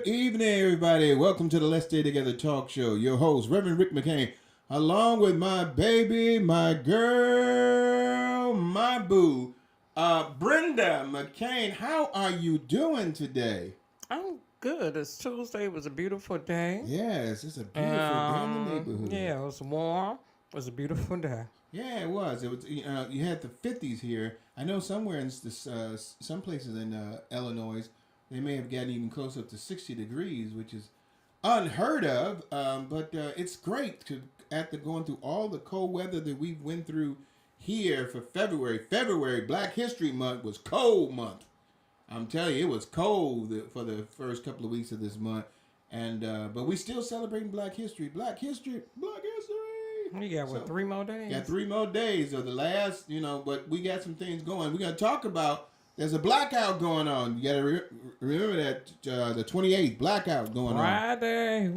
Good evening, everybody. Welcome to the Let's Stay Together talk show. Your host, Reverend Rick McCain, along with my baby, my girl, my boo, Brenda McCain. How are you doing today? I'm good. It's Tuesday. It was a beautiful day. Yes, it's a beautiful day in the neighborhood. Yeah, it was warm. It was a beautiful day. Yeah, it was. It was. You had the 50s here. I know somewhere in this, some places in Illinois, they may have gotten even close up to 60 degrees, which is unheard of. But it's great to after going through all the cold weather that we went through here for February. February, Black History Month, was cold month. I'm telling you, it was cold for the first couple of weeks of this month, and but we still celebrating Black History. Black History. Black History. You got what, So 3 more days? got 3 more days of the last, but we got some things going. We're gonna talk about. There's a blackout going on. You gotta remember that the 28th blackout going on. Friday.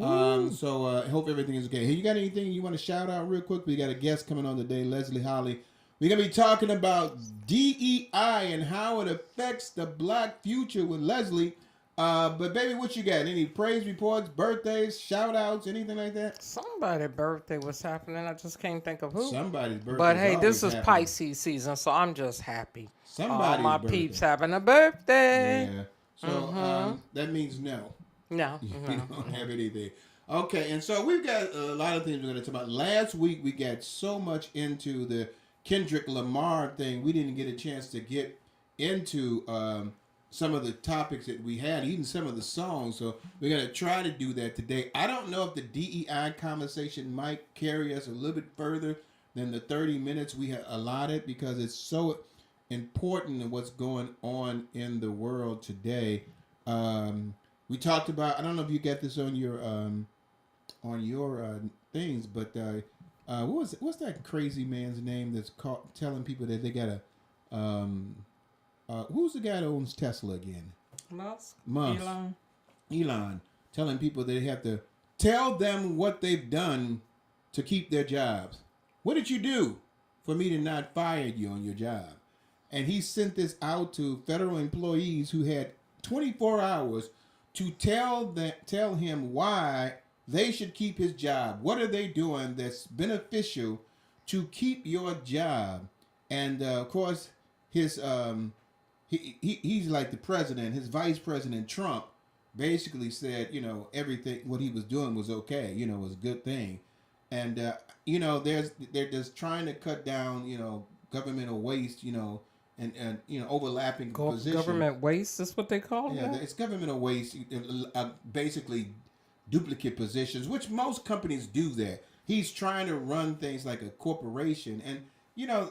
So I hope everything is okay. Hey, you got anything you want to shout out real quick? We got a guest coming on today, Leslie Holly. We're gonna be talking about DEI and how it affects the black future with Leslie. But baby, what you got? Any praise reports, birthdays, shout outs, anything like that? Somebody's birthday was happening. I just can't think of who. Somebody's birthday. But hey, this is happening. Pisces season, so I'm just happy. Somebody's All my birthday. peeps having a birthday. Yeah. So that means no. No. You no. don't have anything. Okay, and so we've got a lot of things we're going to talk about. Last week we got so much into the Kendrick Lamar thing, we didn't get a chance to get into some of the topics that we had, even some of the songs. So we're going to try to do that today. I don't know if the DEI conversation might carry us a little bit further than the 30 minutes we have allotted, because it's so important in what's going on in the world today. We talked about, I don't know if you got this on your things, but what's that crazy man's name that's telling people that they got who's the guy that owns Tesla again? Musk. Elon telling people they have to tell them what they've done to keep their jobs. What did you do for me to not fire you on your job? And he sent this out to federal employees who had 24 hours to tell him why they should keep his job. What are they doing that's beneficial to keep your job? And of course, his he's like the president. His vice president Trump basically said, everything what he was doing was okay. Was a good thing. And they're just trying to cut down, governmental waste, and overlapping positions. Government waste is what they call it. Yeah, it's governmental waste. Basically, duplicate positions, which most companies do that. He's trying to run things like a corporation, and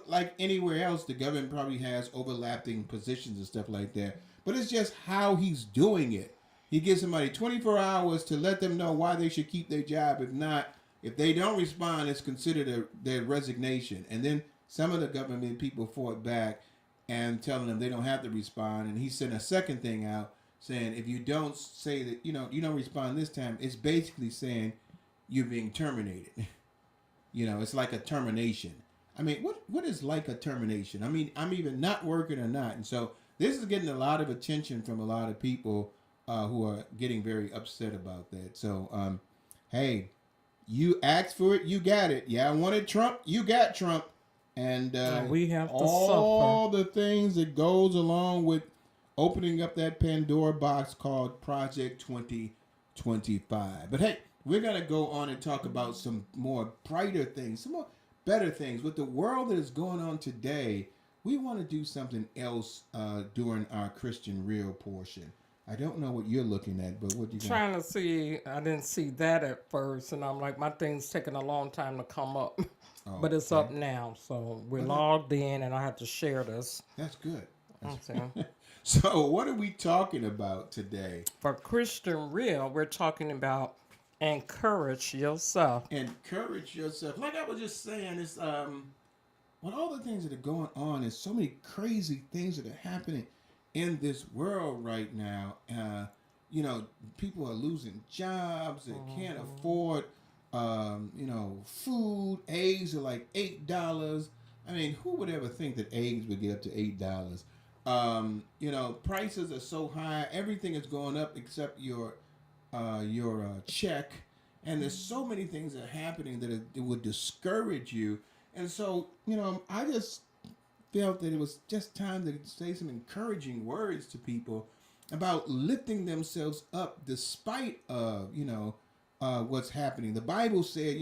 like anywhere else, the government probably has overlapping positions and stuff like that. But it's just how he's doing it. He gives somebody 24 hours to let them know why they should keep their job. If not, if they don't respond, it's considered their resignation. And then some of the government people fought back and telling them they don't have to respond. And he sent a second thing out saying, if you don't say that, you don't respond this time, it's basically saying you're being terminated. It's like a termination. I mean, what is like a termination? I mean, I'm either not working or not. And so this is getting a lot of attention from a lot of people who are getting very upset about that. So, hey, you asked for it, you got it. Yeah, I wanted Trump, you got Trump. And we have to all suffer. the things that goes along with opening up that Pandora box called Project 2025. But hey, we're going to go on and talk about some more brighter things, some more better things. With the world that is going on today, we want to do something else during our Christian Real portion. I don't know what you're looking at, but what you trying to see. I didn't see that at first, and I'm like, my thing's taking a long time to come up. Oh, but it's up now, so we're logged in, and I have to share this. That's good. Okay. So what are we talking about today? For Christian Real, we're talking about encourage yourself. Encourage yourself. Like I was just saying, it's with all the things that are going on, there's so many crazy things that are happening in this world right now. People are losing jobs. They can't afford food. Eggs are like $8. I mean, who would ever think that eggs would get up to $8? Prices are so high. Everything is going up except your your check, and there's so many things that are happening that it would discourage you. And so, I just felt that it was just time to say some encouraging words to people about lifting themselves up despite of what's happening. The Bible said,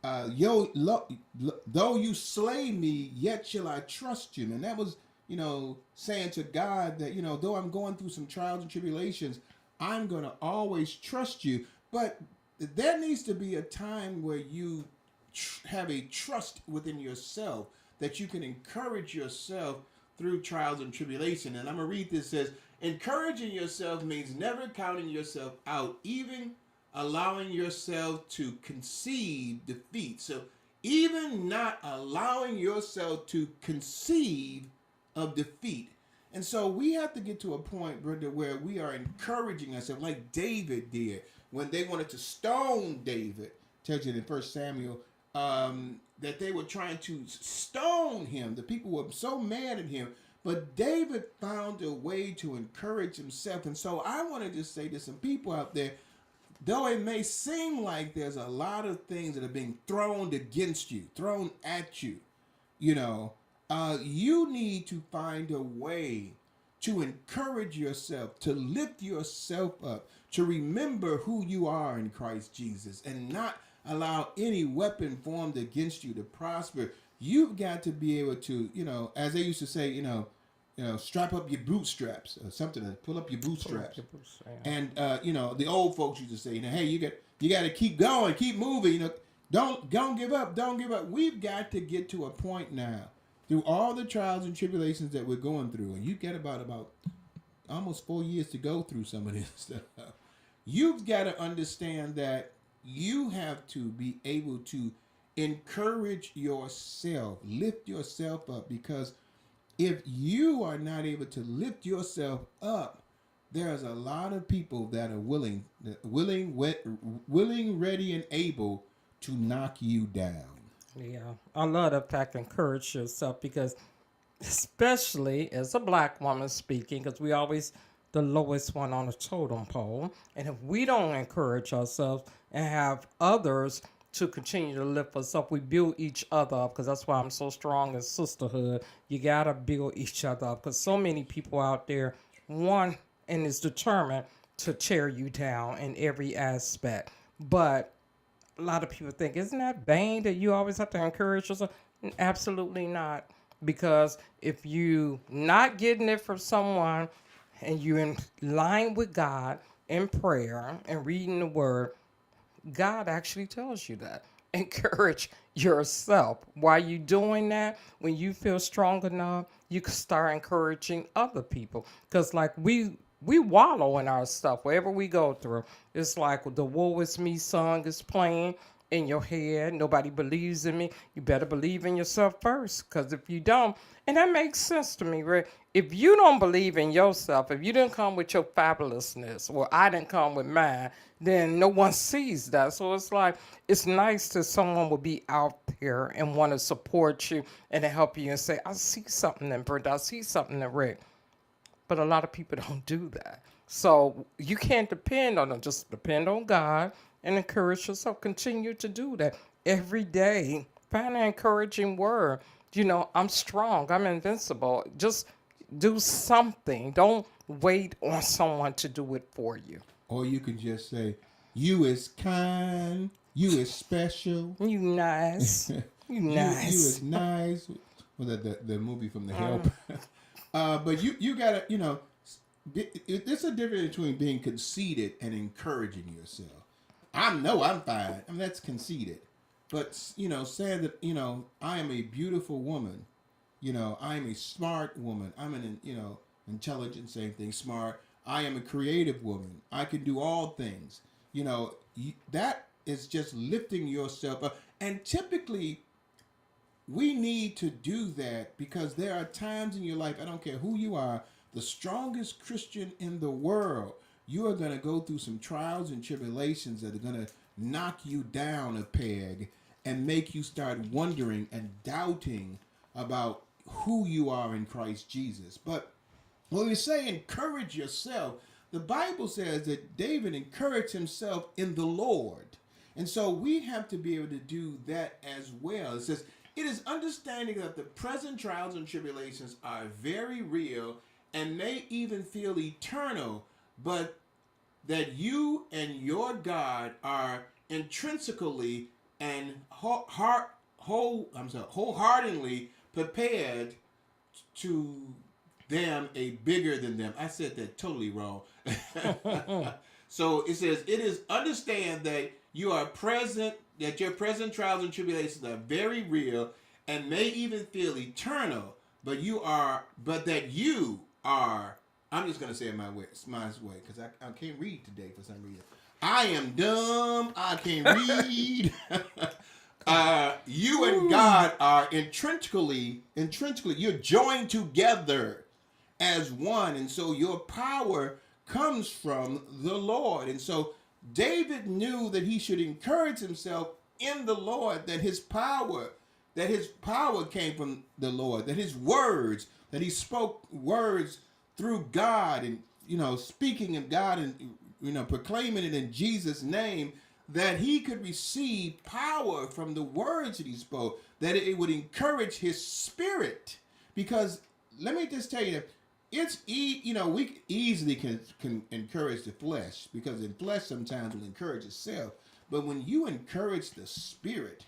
though you slay me, yet shall I trust you. And that was, saying to God that, though I'm going through some trials and tribulations, I'm going to always trust you. But there needs to be a time where you have a trust within yourself, that you can encourage yourself through trials and tribulation. And I'm going to read this. It says, encouraging yourself means never counting yourself out, even allowing yourself to conceive defeat. So even not allowing yourself to conceive of defeat. And so we have to get to a point, brother, where we are encouraging ourselves like David did when they wanted to stone David. Tells you in 1 Samuel that they were trying to stone him. The people were so mad at him. But David found a way to encourage himself. And so I wanted to say to some people out there, though it may seem like there's a lot of things that are being thrown against you, thrown at you, you need to find a way to encourage yourself, to lift yourself up, to remember who you are in Christ Jesus, and not allow any weapon formed against you to prosper. You've got to be able to, as they used to say, strap up your bootstraps or something, to pull up your bootstraps. And the old folks used to say, hey, you got to keep going, keep moving. Don't give up, don't give up. We've got to get to a point now, through all the trials and tribulations that we're going through, and you get about almost 4 years to go through some of this stuff. You've got to understand that you have to be able to encourage yourself, lift yourself up, because if you are not able to lift yourself up, there's a lot of people that are willing, ready, and able to knock you down. Yeah, I love the fact encourage yourself, because especially as a black woman speaking, because we always the lowest one on the totem pole. And if we don't encourage ourselves and have others to continue to lift us up, we build each other up, because that's why I'm so strong in sisterhood. You got to build each other up, because so many people out there want and is determined to tear you down in every aspect. But a lot of people think, isn't that vain that you always have to encourage yourself? Absolutely not. Because if you not getting it from someone and you're in line with God in prayer and reading the word, God actually tells you that. Encourage yourself. While you doing that, when you feel strong enough, you can start encouraging other people. Because like we wallow in our stuff wherever we go through. It's like the Woe Is Me song is playing in your head. Nobody believes in me. You better believe in yourself first, because if you don't, and that makes sense to me, Rick. If you don't believe in yourself, if you didn't come with your fabulousness, or I didn't come with mine, then no one sees that. So it's like, it's nice that someone will be out there and want to support you and to help you and say, I see something in Brenda, I see something in Rick. But a lot of people don't do that. So you can't depend on them. Just depend on God and encourage yourself. Continue to do that every day. Find an encouraging word. I'm strong. I'm invincible. Just do something. Don't wait on someone to do it for you. Or you can just say, you is kind, you is special. You nice. You nice. You is nice. Well, the movie from The Help. But you gotta, there's a difference between being conceited and encouraging yourself. I'm fine. I mean, that's conceited. But, saying that, I am a beautiful woman. I am a smart woman. I'm an, intelligent, same thing, smart. I am a creative woman. I can do all things. That is just lifting yourself up. And typically, we need to do that, because there are times in your life, I don't care who you are, the strongest Christian in the world, you are going to go through some trials and tribulations that are going to knock you down a peg and make you start wondering and doubting about who you are in Christ Jesus. But when we say encourage yourself, the Bible says that David encouraged himself in the Lord. And so we have to be able to do that as well. It says, it is understanding that the present trials and tribulations are very real and may even feel eternal, but that you and your God are intrinsically and wholeheartedly prepared to them a bigger than them. I said that totally wrong. So it says, it is understand that you are present, that your present trials and tribulations are very real and may even feel eternal, but that you are, I'm just going to say it my way, because I can't read today for some reason. I am dumb. I can't read. You and God are intrinsically, you're joined together as one. And so your power comes from the Lord. And so David knew that he should encourage himself in the Lord, that his power came from the Lord, that his words, that he spoke words through God and, speaking of God and, proclaiming it in Jesus' name, that he could receive power from the words that he spoke, that it would encourage his spirit. Because let me just tell you, we easily can encourage the flesh, because the flesh sometimes will encourage itself. But when you encourage the spirit,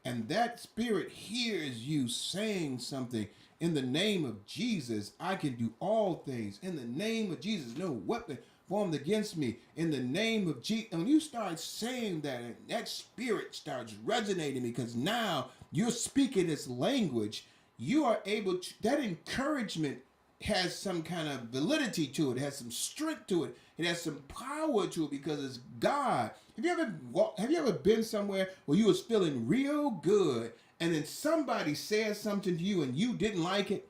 and that spirit hears you saying something, in the name of Jesus, I can do all things. In the name of Jesus, no weapon formed against me. In the name of Jesus. And when you start saying that, and that spirit starts resonating, because now you're speaking this language, you are able to, that encouragement has some kind of validity to it, has some strength to it, it has some power to it, because it's God. Have you ever been somewhere where you was feeling real good, and then somebody said something to you and you didn't like it,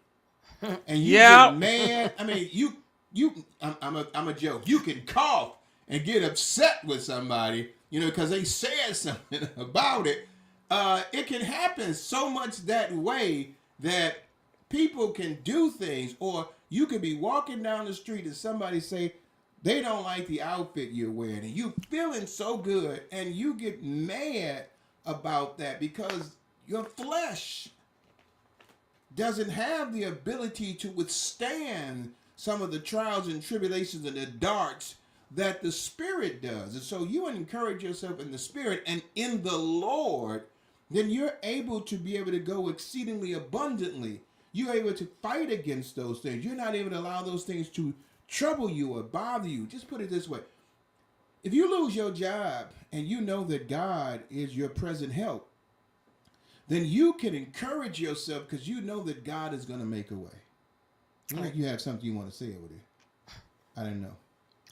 and you get mad? I mean, I'm a joke. You can cough and get upset with somebody, because they said something about it. It can happen so much that way that people can do things, or you could be walking down the street and somebody say they don't like the outfit you're wearing, and you feeling so good, and you get mad about that because your flesh doesn't have the ability to withstand some of the trials and tribulations and the darts that the Spirit does. And so you encourage yourself in the Spirit and in the Lord, then you're able to be able to go exceedingly abundantly. You're able to fight against those things. You're not able to allow those things to trouble you or bother you. Just put it this way. If you lose your job and you know that God is your present help, then you can encourage yourself, because you know that God is going to make a way. Like you have something you want to say over there. I don't know.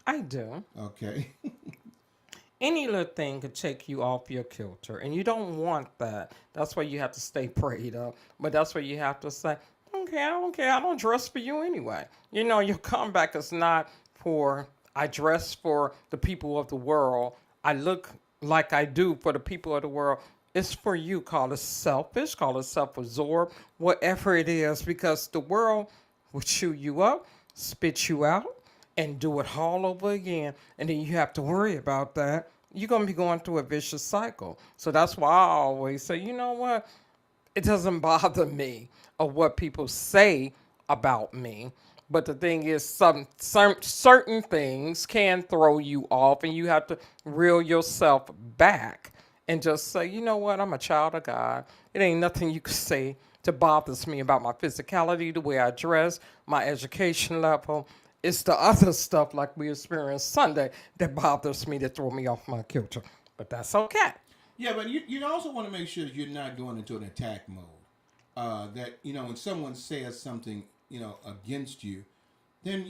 I do. Okay. Any little thing could take you off your kilter, and you don't want that. That's why you have to stay prayed up. But that's where you have to say, okay, I don't care. I don't dress for you anyway. Your comeback is not for, I dress for the people of the world. I look like I do for the people of the world. It's for you. Call it selfish, call it self-absorbed, whatever it is, because the world will chew you up, spit you out, and do it all over again. And then you have to worry about that. You're going to be going through a vicious cycle. So that's why I always say, you know what? It doesn't bother me of what people say about me. But the thing is, some certain things can throw you off, and you have to reel yourself back and just say, you know what? I'm a child of God. It ain't nothing you can say to bothers me about my physicality, the way I dress, my education level. It's the other stuff like we experienced Sunday that bothers me, that throw me off my kilter. But that's okay. Yeah, but you also want to make sure that you're not going into an attack mode. That, when someone says something, against you, then,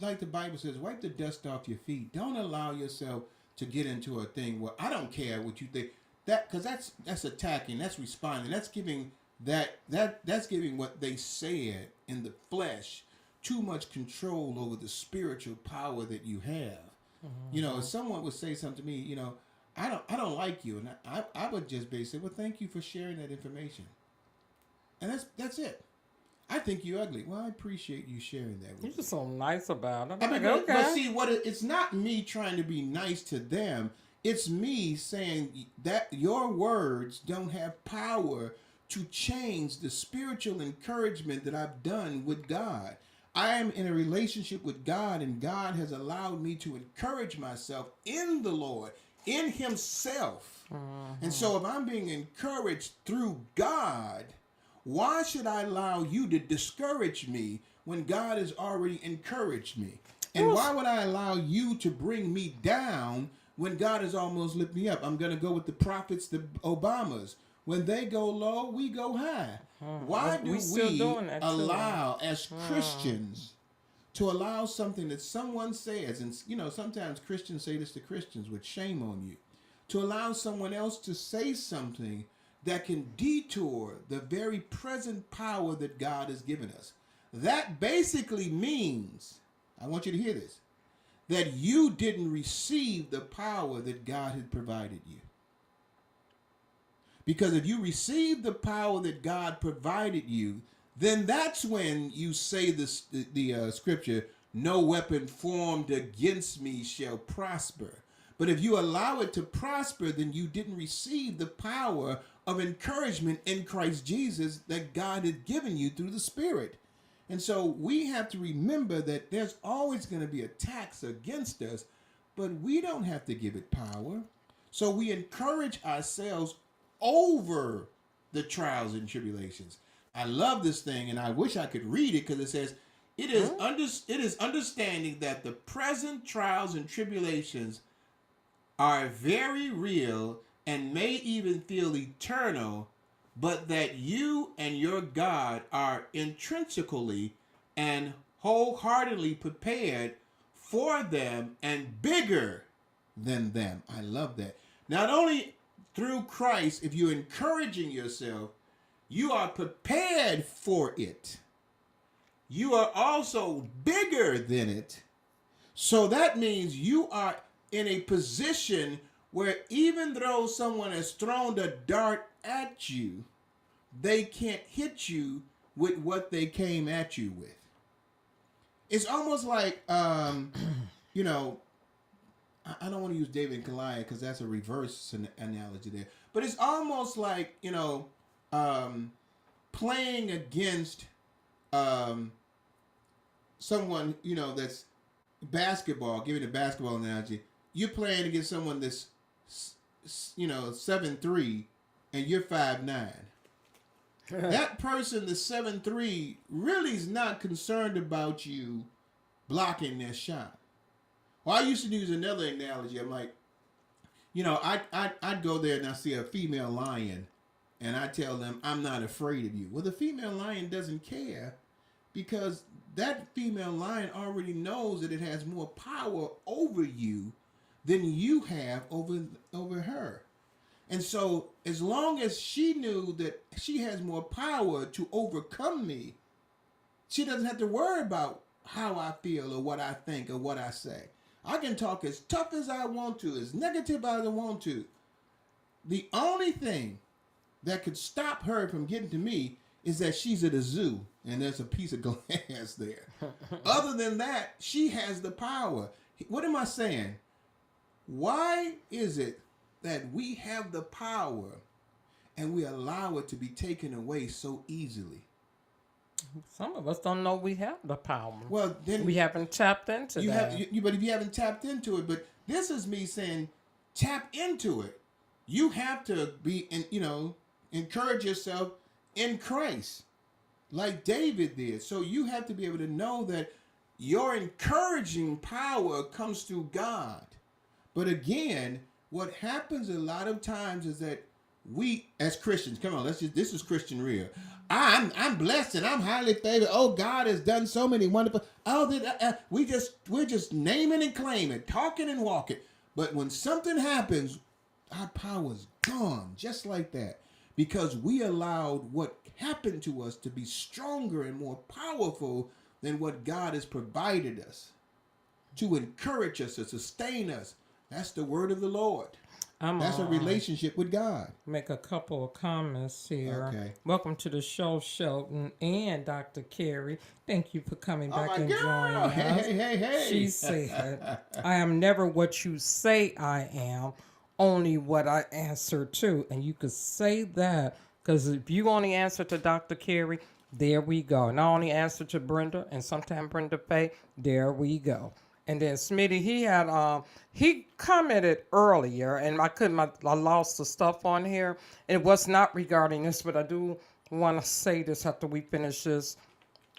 like the Bible says, wipe the dust off your feet. Don't allow yourself to get into a thing where I don't care what you think. Because that's attacking, that's responding, that's giving that's giving what they said in the flesh too much control over the spiritual power that you have. Mm-hmm. If someone would say something to me, I don't like you, and I would just basically say, well, thank you for sharing that information, and that's it. I think you're ugly. Well, I appreciate you sharing that with You're me. just so nice about it. I I'm mean, like, but okay. see, it's not me trying to be nice to them. It's me saying that your words don't have power to change the spiritual encouragement that I've done with God. I am in a relationship with God, and God has allowed me to encourage myself in the Lord, in Himself. And so, if I'm being encouraged through God, why should I allow you to discourage me when God has already encouraged me? And why would I allow you to bring me down when God has almost lifted me up? I'm going to go with the prophets, the Obamas. When they go low, we go high. Why do We still we doing that, too. allow, as Christians, to allow something that someone says, and sometimes Christians say this to Christians, with shame on you, to allow someone else to say something that can detour the very present power that God has given us? That basically means, I want you to hear this, that you didn't receive the power that God had provided you. Because if you receive the power that God provided you, then that's when you say the scripture, no weapon formed against me shall prosper. But if you allow it to prosper, then you didn't receive the power of encouragement in Christ Jesus that God had given you through the Spirit. And so we have to remember that there's always going to be attacks against us, but we don't have to give it power. So we encourage ourselves over the trials and tribulations. I love this thing, and I wish I could read it, because it says, it is understanding that the present trials and tribulations are very real and may even feel eternal, but that you and your God are intrinsically and wholeheartedly prepared for them and bigger than them. I love that. Not only through Christ, if you're encouraging yourself, you are prepared for it. You are also bigger than it. So that means you are in a position where even though someone has thrown a dart at you, they can't hit you with what they came at you with. It's almost like, you know, I don't want to use David and Goliath because that's a reverse analogy there. But it's almost like, you know, playing against someone, you know, that's basketball, giving a basketball analogy. You're playing against someone that's, you know, 7'3", and you're 5'9". That person that's 7'3" really is not concerned about you blocking their shot. Well, I used to use another analogy. I'm like, you know, I'd go there and I see a female lion, and I tell them, I'm not afraid of you. Well, the female lion doesn't care, because that female lion already knows that it has more power over you than you have over her. And so as long as she knew that she has more power to overcome me, she doesn't have to worry about how I feel or what I think or what I say. I can talk as tough as I want to, as negative as I want to. The only thing that could stop her from getting to me is that she's at a zoo and there's a piece of glass there. Other than that, she has the power. What am I saying? Why is it that we have the power and we allow it to be taken away so easily? Some of us don't know we have the power. Well, then we haven't tapped into that. But if you haven't tapped into it, but this is me saying, tap into it. You have to be, encourage yourself in Christ, like David did. So you have to be able to know that your encouraging power comes through God. But again, what happens a lot of times is that we, as Christians, come on, this is Christian real. I'm blessed and I'm highly favored. Oh, God has done so many wonderful. We're just naming and claiming, talking and walking. But when something happens, our power's gone, just like that, because we allowed what happened to us to be stronger and more powerful than what God has provided us to encourage us, to sustain us. That's the word of the Lord. I'm That's a relationship with God. make a couple of comments here. Okay. Welcome to the show, Shelton and Dr. Carey. Thank you for coming Oh back my and joining girl! Hey, us. hey, hey, hey! She said, I am never what you say I am, only what I answer to. And you could say that because if you only answer to Dr. Carey, there we go. And I only answer to Brenda and sometimes Brenda Faye, there we go. And then Smitty, he commented earlier, and I lost the stuff on here. It was not regarding this, but I do want to say this after we finish this,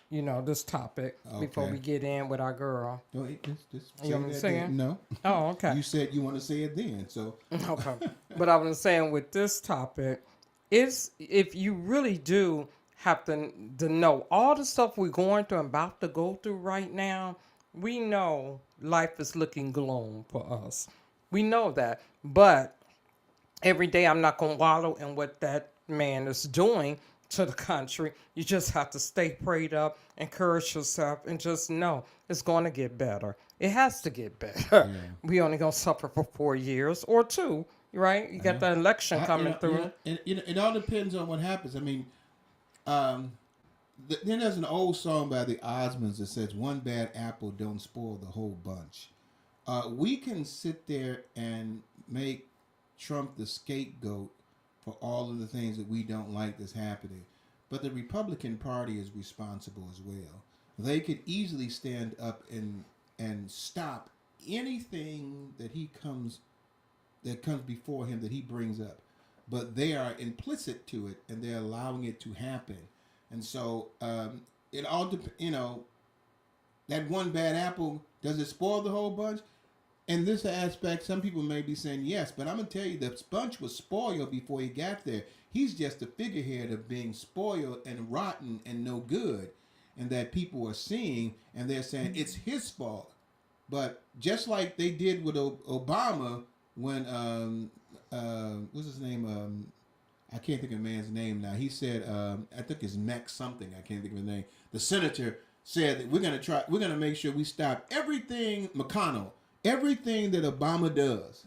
this topic before Okay. we get in with our girl. No, just You say want me to that say then. it? No. Oh, okay. You said you want to say it then, so Okay. But I was saying with this topic, is if you really do have to know all the stuff we're going through and about to go through right now, we know life is looking gloom for us. We know that. But every day I'm not going to wallow in what that man is doing to the country. You just have to stay prayed up, encourage yourself, and just know it's going to get better. It has to get better. We only going to suffer for 4 years or 2, right? You got the election coming through. It all depends on what happens. I mean, then there's an old song by the Osmonds that says, "One bad apple don't spoil the whole bunch." We can sit there and make Trump the scapegoat for all of the things that we don't like that's happening, but the Republican Party is responsible as well. They could easily stand up and stop anything that comes before him that he brings up, but they are implicit to it and they're allowing it to happen. And so it all that one bad apple, does it spoil the whole bunch? In this aspect, some people may be saying yes, but I'm going to tell you the bunch was spoiled before he got there. He's just a figurehead of being spoiled and rotten and no good, and that people are seeing and they're saying it's his fault. But just like they did with Obama when what's his name? I can't think of the man's name now. He said, I think it's Max something. I can't think of his name. The senator said that we're going to make sure we stop everything, McConnell, everything that Obama does.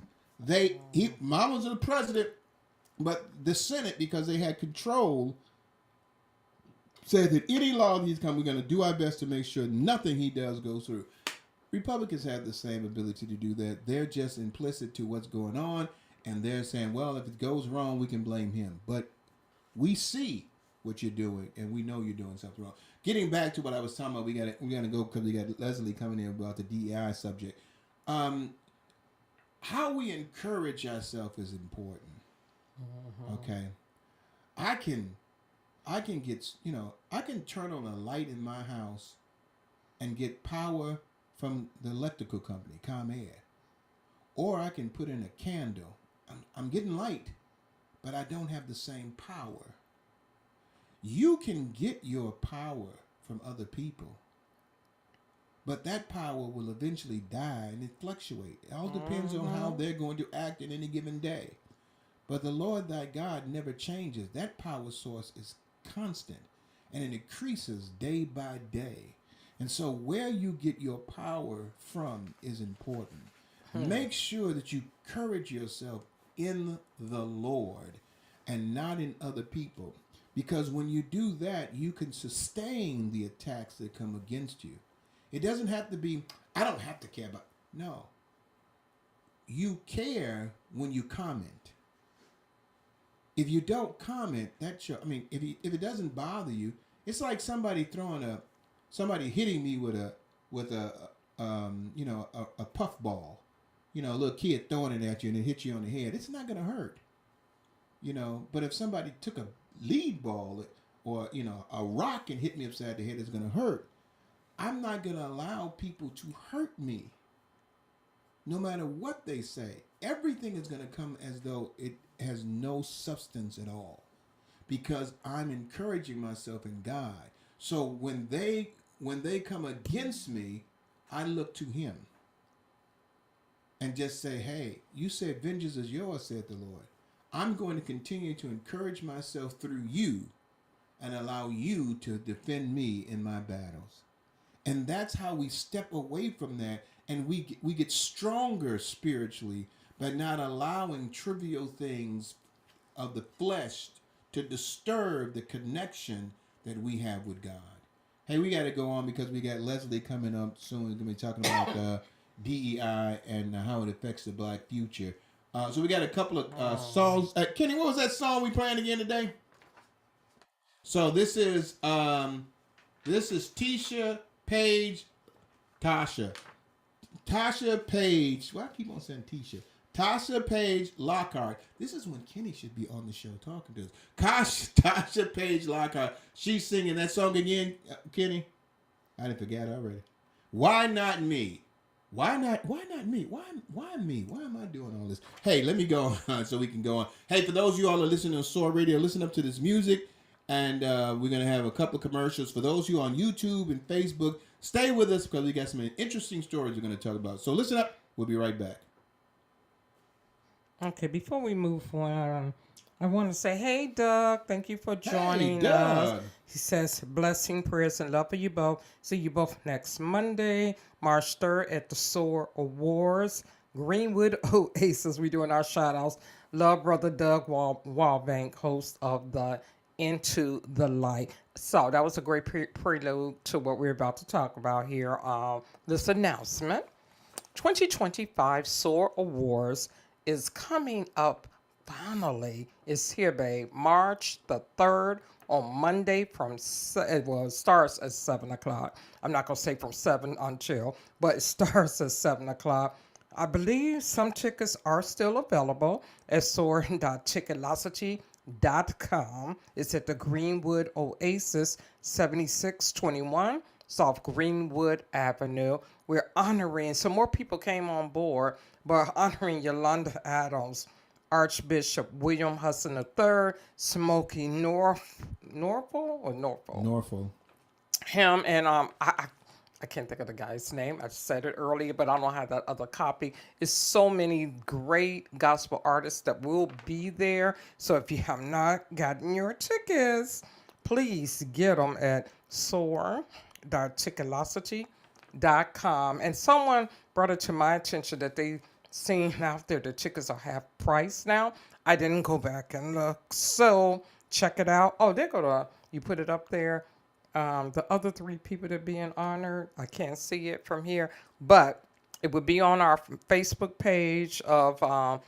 Obama was the president, but the Senate, because they had control, said that any law he's come, we're going to do our best to make sure nothing he does goes through. Republicans have the same ability to do that. They're just implicit to what's going on, and they're saying, well, if it goes wrong, we can blame him. But we see what you're doing, and we know you're doing something wrong. Getting back to what I was talking about, we got to go because we got Leslie coming in about the DEI subject. How we encourage ourselves is important. Okay, I can get I can turn on a light in my house and get power from the electrical company, ComEd, or I can put in a candle. I'm getting light, but I don't have the same power. You can get your power from other people, but that power will eventually die and it fluctuate. It all depends on how they're going to act in any given day. But the Lord thy God never changes. That power source is constant and it increases day by day. And so where you get your power from is important. Make sure that you encourage yourself in the Lord and not in other people. Because when you do that, you can sustain the attacks that come against you. It doesn't have to be, I don't have to care about. No. You care when you comment. If you don't comment, if it doesn't bother you, it's like somebody hitting me with a puff ball. A little kid throwing it at you and it hits you on the head. It's not going to hurt. But if somebody took a lead ball or, a rock and hit me upside the head, it's going to hurt. I'm not going to allow people to hurt me. No matter what they say, everything is going to come as though it has no substance at all, because I'm encouraging myself in God. So when they come against me, I look to him and just say, hey, you said vengeance is yours, said the Lord. I'm going to continue to encourage myself through you and allow you to defend me in my battles. And that's how we step away from that, and we get stronger spiritually but not allowing trivial things of the flesh to disturb the connection that we have with God. Hey, we got to go on because we got Leslie coming up soon. We're going to be talking about DEI and how it affects the black future. So we got a couple of songs. Kenny, what was that song we playing again today? So this is Tisha Page, Tasha Page. Why I keep on saying Tisha? Tasha Page Lockhart. This is when Kenny should be on the show talking to us. Tasha Page Lockhart. She's singing that song again, Kenny. I didn't forget already. Why not me? Why not me? Why me? Why am I doing all this? Hey, let me go on so we can go on. Hey, for those of you all who are listening to Soar Radio, listen up to this music. And we're going to have a couple of commercials. For those of you on YouTube and Facebook, stay with us because we got some interesting stories we're going to talk about. So listen up. We'll be right back. Okay, before we move on, I want to say, hey, Doug, thank you for joining us. He says, blessing, prayers, and love for you both. See you both next Monday, March 3rd at the SOAR Awards. Greenwood Oasis, we doing our shout-outs. Love, Brother Doug Wallbank, host of the Into the Light. So that was a great prelude to what we're about to talk about here. This announcement, 2025 SOAR Awards is coming up finally. It's here, babe. March the 3rd on Monday it starts at 7 o'clock. I'm not going to say from 7 until, but it starts at 7 o'clock. I believe some tickets are still available at soar.ticketlocity.com. It's at the Greenwood Oasis, 7621 South Greenwood Avenue. We're honoring, so more people came on board, but honoring Yolanda Adams, Archbishop William Hudson III, Smokey Norfolk. Him and I can't think of the guy's name. I said it earlier, but I don't have that other copy. It's so many great gospel artists that will be there. So if you have not gotten your tickets, please get them at soar.ticketlocity.com. And someone brought it to my attention that they seen out there the tickets are half price now. I didn't go back and look. So check it out. Oh, you put it up there. The other 3 people that are being honored, I can't see it from here, but it would be on our Facebook page of all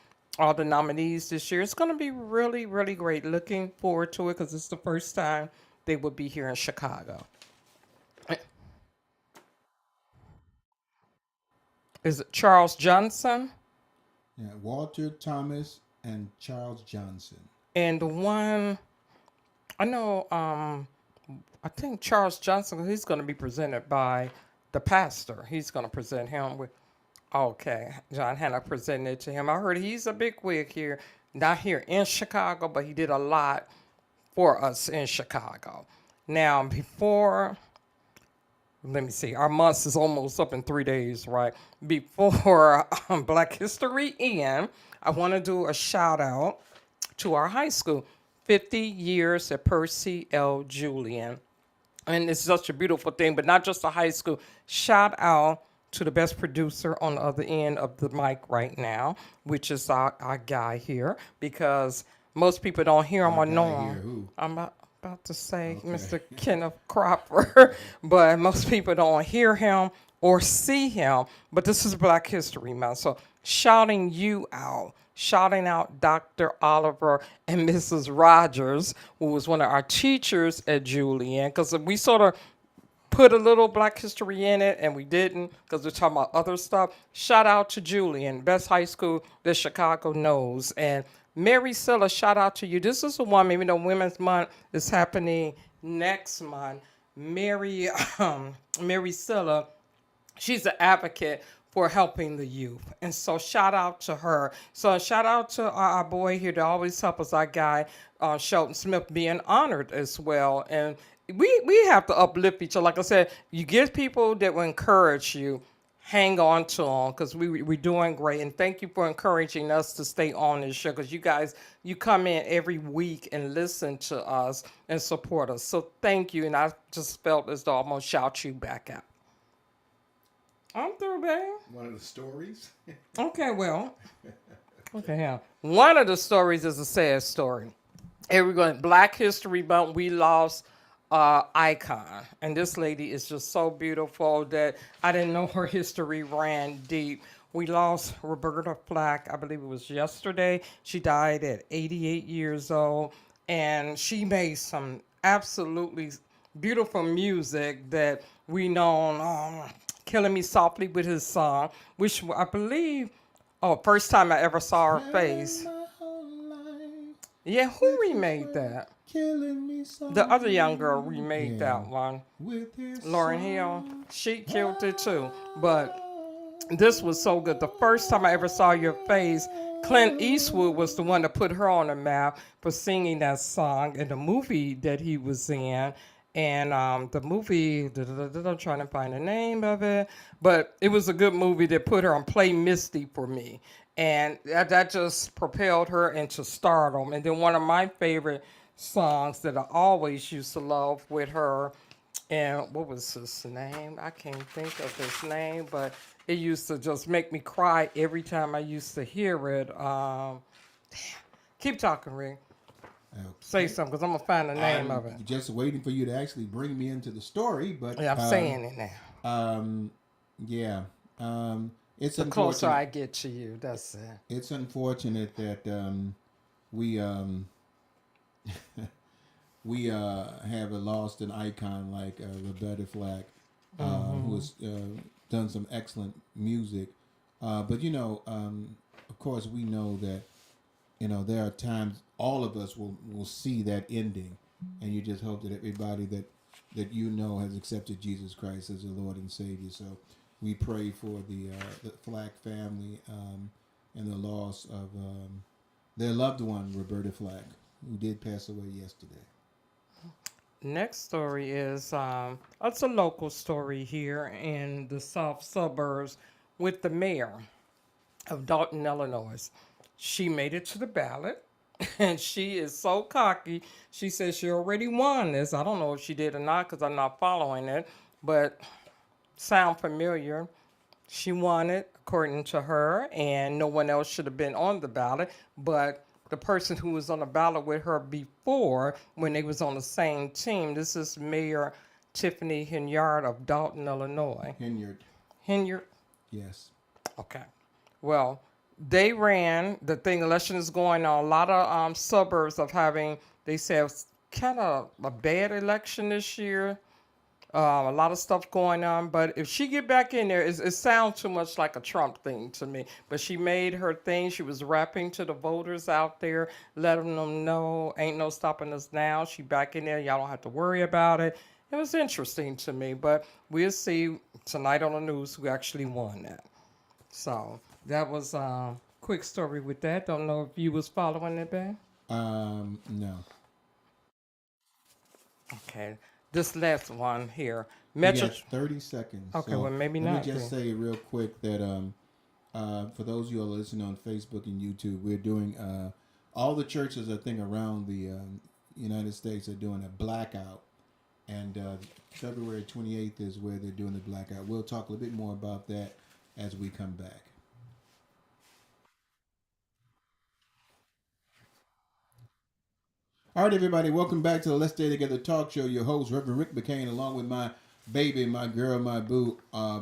the nominees this year. It's going to be really, really great. Looking forward to it because it's the first time they will be here in Chicago. Is it Charles Johnson? Yeah, Walter Thomas and Charles Johnson. And the one, I know, I think Charles Johnson, he's going to be presented by the pastor. He's going to present him with, okay, John Hannah presented it to him. I heard he's a big wig here, not here in Chicago, but he did a lot for us in Chicago. Now, let me see, our month is almost up in 3 days, right? Before Black History End, I want to do a shout out to our high school, 50 years at Percy L. Julian. And it's such a beautiful thing, but not just the high school. Shout out to the best producer on the other end of the mic right now, which is our guy here, because most people don't hear him or know him. I'm about to say Mr. Kenneth Cropper, but most people don't hear him or see him. But this is Black History Month, so shouting out Dr. Oliver and Mrs. Rogers, who was one of our teachers at Julian, because we sort of put a little Black history in it, and we didn't, because we're talking about other stuff. Shout out to Julian, best high school that Chicago knows. And Mary Silla, shout out to you. This is the one, even though Women's Month is happening next month. Mary Silla, she's an advocate for helping the youth. And so shout out to her. So shout out to our boy here that always help us, our guy, Shelton Smith, being honored as well. And we have to uplift each other. Like I said, you get people that will encourage you. Hang on to them, because we're doing great. And thank you for encouraging us to stay on this show, because you guys, you come in every week and listen to us and support us. So thank you. And I just felt as though I'm going to shout you back out. I'm through, babe. One of the stories. Okay, well, okay, yeah. One of the stories is a sad story. Here we go. Black History Month, we lost icon. And this lady is just so beautiful that I didn't know her history ran deep. We lost Roberta Flack, I believe it was yesterday. She died at 88 years old. And she made some absolutely beautiful music that we know, Killing Me Softly with his song, which I believe, oh, first time I ever saw her face. My whole life Yeah, who remade that? killing me The other young softly. girl remade Yeah. that one. With his Lauren Hill. song. She killed it too. But this was so good. The first time I ever saw your face, Clint Eastwood was the one that put her on the map for singing that song in the movie that he was in. And the movie, I'm trying to find the name of it, but it was a good movie that put her on Play Misty for me. And that just propelled her into stardom. And then one of my favorite songs that I always used to love with her, and what was his name? I can't think of his name, but it used to just make me cry every time I used to hear it. Keep talking, Rick. Say something, because I'm going to find the name of it. I'm just waiting for you to actually bring me into the story, but Yeah, I'm saying it now. Yeah, it's The closer unfortunate. I get to you, that's it. It's unfortunate that we we have lost an icon like Roberta Flack, who has done some excellent music. But of course, we know that there are times all of us will see that ending, and you just hope that everybody that has accepted Jesus Christ as their Lord and Savior. So we pray for the Flack family and the loss of their loved one, Roberta Flack, who did pass away yesterday. Next story is it's a local story here in the south suburbs with the mayor of Dalton, Illinois. She made it to the ballot, and she is so cocky. She says she already won this. I don't know if she did or not because I'm not following it, but sound familiar. She won it according to her, and no one else should have been on the ballot. But the person who was on the ballot with her before, when they was on the same team, this is Mayor Tiffany Henyard of Dalton, Illinois. Henyard? Yes. Okay. Well, they ran the thing. Election is going on. A lot of suburbs of having. They said kind of a bad election this year. A lot of stuff going on, but if she get back in there, it sounds too much like a Trump thing to me. But she made her thing. She was rapping to the voters out there, letting them know ain't no stopping us now. She back in there. Y'all don't have to worry about it. It was interesting to me, but we'll see tonight on the news who actually won that. So that was a quick story with that. Don't know if you was following it, Ben. No. Okay. This last one here. You Metro. got 30 seconds. Okay, So well, maybe let not me just then. say real quick that for those of you who are listening on Facebook and YouTube, we're doing all the churches, I think, around the United States are doing a blackout. And February 28th is where they're doing the blackout. We'll talk a little bit more about that as we come back. All right, everybody, welcome back to the Let's Stay Together talk show. Your host, Reverend Rick McCain, along with my baby, my girl, my boo,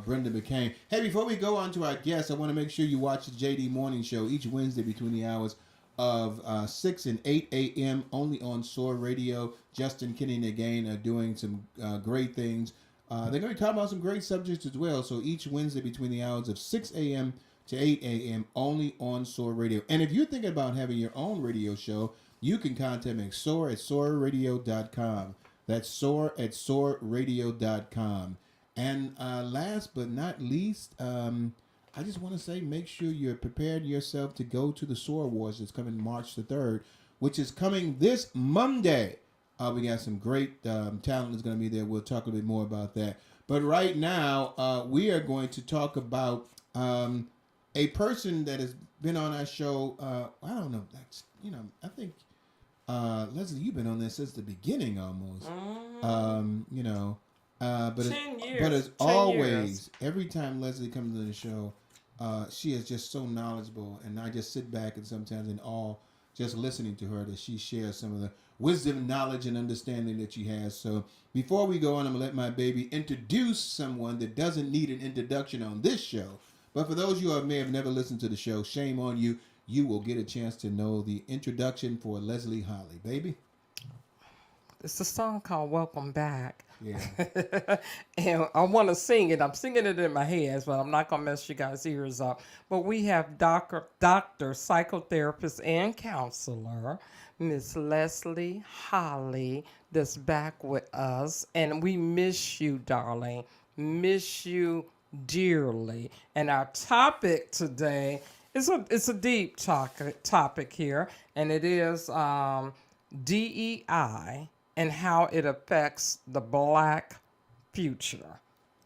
Brenda McCain. Hey, before we go on to our guests, I want to make sure you watch the JD Morning Show each Wednesday between the hours of 6 and 8 a.m. only on SOAR Radio. Justin, Kenny, and again are doing some great things. They're going to be talking about some great subjects as well. So each Wednesday between the hours of 6 a.m. to 8 a.m. only on SOAR Radio. And if you're thinking about having your own radio show, you can contact me, SOAR at SOARradio.com. That's SOAR at SOARradio.com. And last but not least, I just want to say make sure you're prepared yourself to go to the SOAR Awards that's coming March the 3rd, which is coming this Monday. We got some great talent that's going to be there. We'll talk a bit more about that. But right now, we are going to talk about a person that has been on our show. I don't know. I think, Leslie, you've been on this since the beginning almost. But 10 years. as 10 years. always, every time Leslie comes to the show, she is just so knowledgeable, and I just sit back and sometimes in awe, just listening to her that she shares some of the wisdom, knowledge, and understanding that she has. So before we go on, I'm gonna let my baby introduce someone that doesn't need an introduction on this show. But for those of you who may have never listened to the show, shame on you. You will get a chance to know the introduction for Leslie Holly, baby. It's a song called Welcome Back. Yeah. And I want to sing it. I'm singing it in my head, but I'm not going to mess you guys' ears up. But we have doctor, psychotherapist, and counselor, Miss Leslie Holly, that's back with us. And we miss you, darling. Miss you dearly. And our topic today is it's a deep topic here, and it is DEI and how it affects the black future.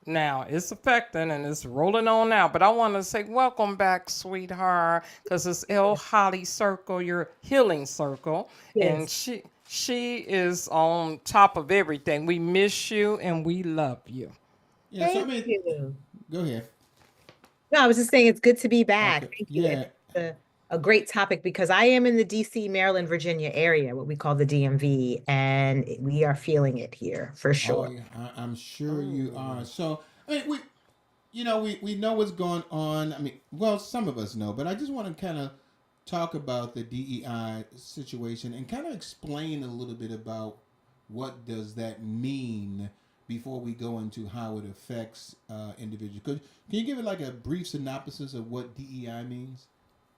Now it's affecting and it's rolling on now, but I want to say welcome back, sweetheart, because it's El Holly Circle, your healing circle, and Yes. she is on top of everything. We miss you and we love you. Yeah. So I Thank mean, you. go ahead. No, I was just saying it's good to be Okay. back. Thank you. And Yeah. it's a great topic because I am in the DC, Maryland, Virginia area, what we call the DMV, and we are feeling it here for Oh sure. yeah, I'm sure you are. Oh. So I mean, we know what's going on. I mean, well, some of us know, but I just want to kind of talk about the DEI situation and kind of explain a little bit about what does that mean before we go into how it affects individuals. Can you give it like a brief synopsis of what DEI means?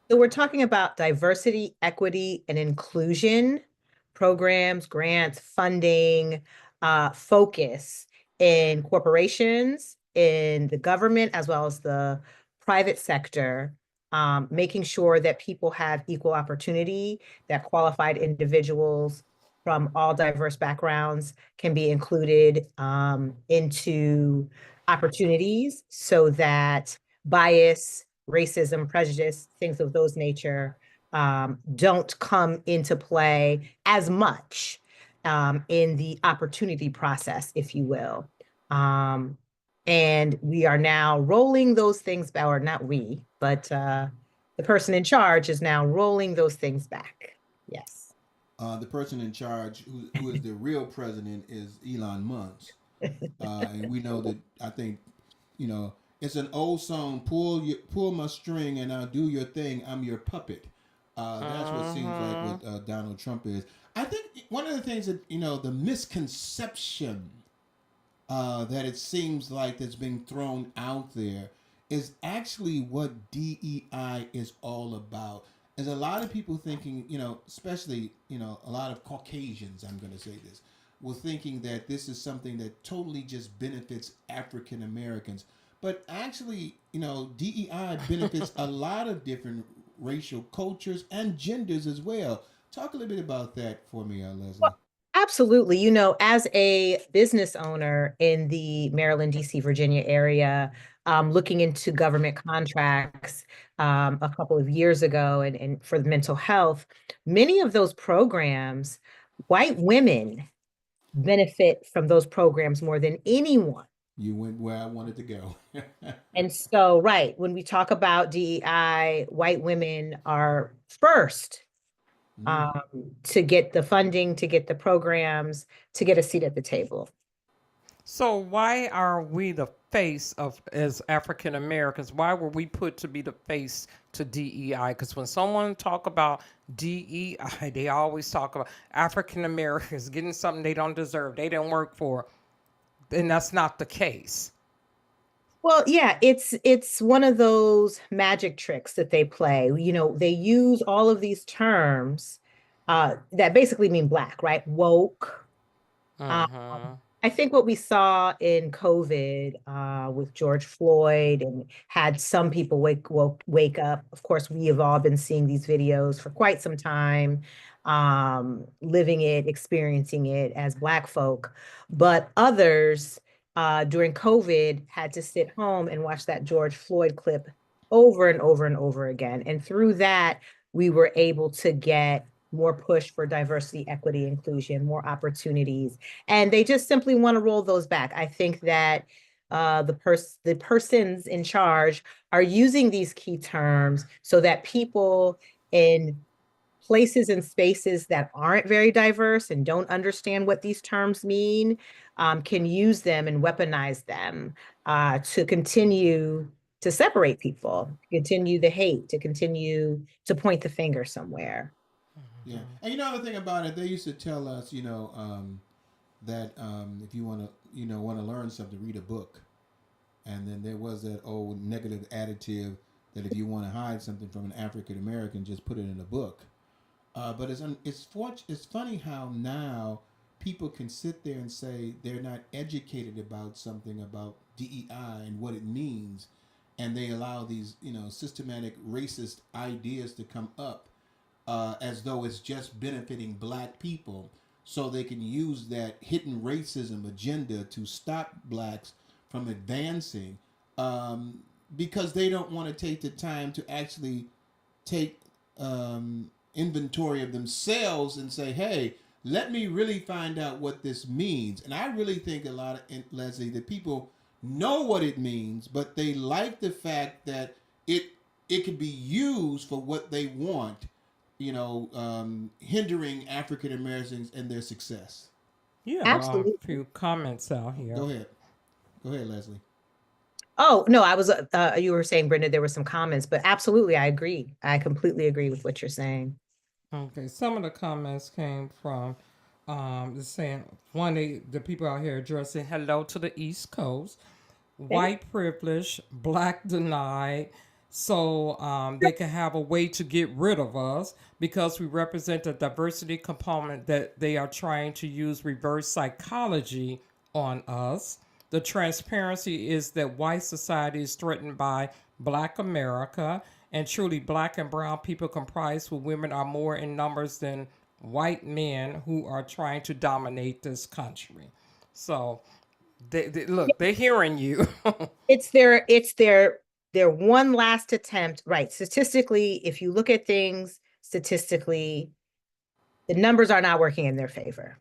So we're talking about diversity, equity, and inclusion programs, grants, funding, focus in corporations, in the government, as well as the private sector, making sure that people have equal opportunity, that qualified individuals from all diverse backgrounds can be included into opportunities so that bias, racism, prejudice, things of those nature don't come into play as much in the opportunity process, if you will. Um, and we are now rolling those things back, or not we, but the person in charge is now rolling those things back. Yes. The person in charge, who is the real president, is Elon Musk, and we know that. I think you know it's an old song. Pull my string, and I'll do your thing. I'm your puppet. That's what it seems like Mm-hmm. what Donald Trump is. I think one of the things that the misconception that it seems like that's being thrown out there is actually what DEI is all about. There's a lot of people thinking, especially, a lot of Caucasians, I'm going to say this, were thinking that this is something that totally just benefits African Americans. But actually, DEI benefits a lot of different racial cultures and genders as well. Talk a little bit about that for me, Leslie. Well, absolutely. As a business owner in the Maryland, DC, Virginia area, looking into government contracts a couple of years ago and for the mental health, many of those programs, white women benefit from those programs more than anyone. You went where I wanted to go. And so, right, when we talk about DEI, white women are first Mm. um, to get the funding, to get the programs, to get a seat at the table. So why are we the face of as African Americans? Why were we put to be the face to DEI? Because when someone talk about DEI, they always talk about African Americans getting something they don't deserve, they didn't work for, and that's not the case. Well, yeah, it's one of those magic tricks that they play. They use all of these terms that basically mean black, right? Woke. Um, Mm-hmm. I think what we saw in COVID with George Floyd and had some people wake up. Of course, we have all been seeing these videos for quite some time, living it, experiencing it as Black folk. But others during COVID had to sit home and watch that George Floyd clip over and over and over again. And through that, we were able to get more push for diversity, equity, inclusion, more opportunities. And they just simply want to roll those back. I think that the persons in charge are using these key terms so that people in places and spaces that aren't very diverse and don't understand what these terms mean can use them and weaponize them to continue to separate people, to continue the hate, to continue to point the finger somewhere. Yeah, and you know the thing about it, they used to tell us, that if you want to learn something, read a book. And then there was that old negative additive that if you want to hide something from an African American, just put it in a book. But it's funny how now people can sit there and say they're not educated about something about DEI and what it means, and they allow these systematic racist ideas to come up as though it's just benefiting black people, so they can use that hidden racism agenda to stop blacks from advancing, because they don't want to take the time to actually take inventory of themselves and say, hey, let me really find out what this means. And I really think a lot of, Leslie, that people know what it means, but they like the fact that it can be used for what they want, hindering African Americans and their success. Yeah, Absolutely. a few comments out here. Go ahead. Go ahead, Leslie. Oh, no, I was, you were saying, Brenda, there were some comments, but absolutely, I agree. I completely agree with what you're saying. Okay, some of the comments came from saying one of the people out here addressing hello to the East Coast, white privilege, black denied, so they can have a way to get rid of us because we represent a diversity component that they are trying to use reverse psychology on us. The transparency is that white society is threatened by black America, and truly black and brown people comprised with women are more in numbers than white men who are trying to dominate this country. So look, they're hearing you. It's their one last attempt, right? Statistically, if you look at things statistically, the numbers are not working in their favor.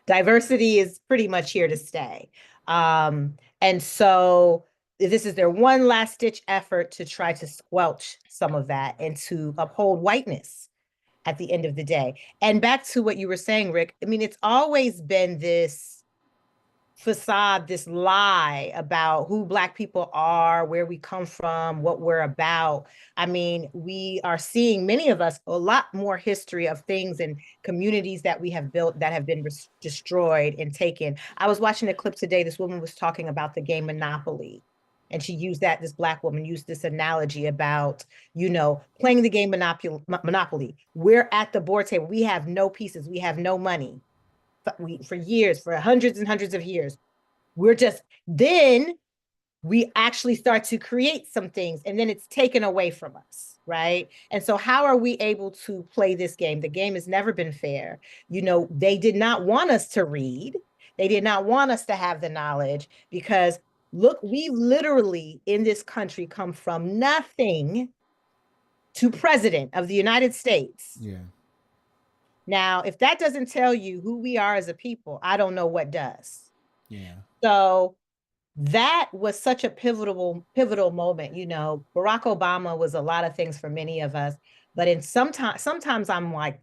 Diversity is pretty much here to stay. And so this is their one last ditch effort to try to squelch some of that and to uphold whiteness at the end of the day. And back to what you were saying, Rick, I mean, it's always been this facade, this lie about who Black people are, where we come from, what we're about. I mean, we are seeing, many of us, a lot more history of things and communities that we have built that have been destroyed and taken. I was watching a clip today. This woman was talking about the game Monopoly. And she used this Black woman used this analogy about, playing the game Monopoly. We're at the board table. We have no pieces. We have no money. For years, for hundreds and hundreds of years, then we actually start to create some things and then it's taken away from us, right? And so how are we able to play this game? The game has never been fair. They did not want us to read. They did not want us to have the knowledge because look, we've literally in this country come from nothing to president of the United States. Yeah. Now, if that doesn't tell you who we are as a people, I don't know what does. Yeah. So that was such a pivotal moment. Barack Obama was a lot of things for many of us, but sometimes I'm like,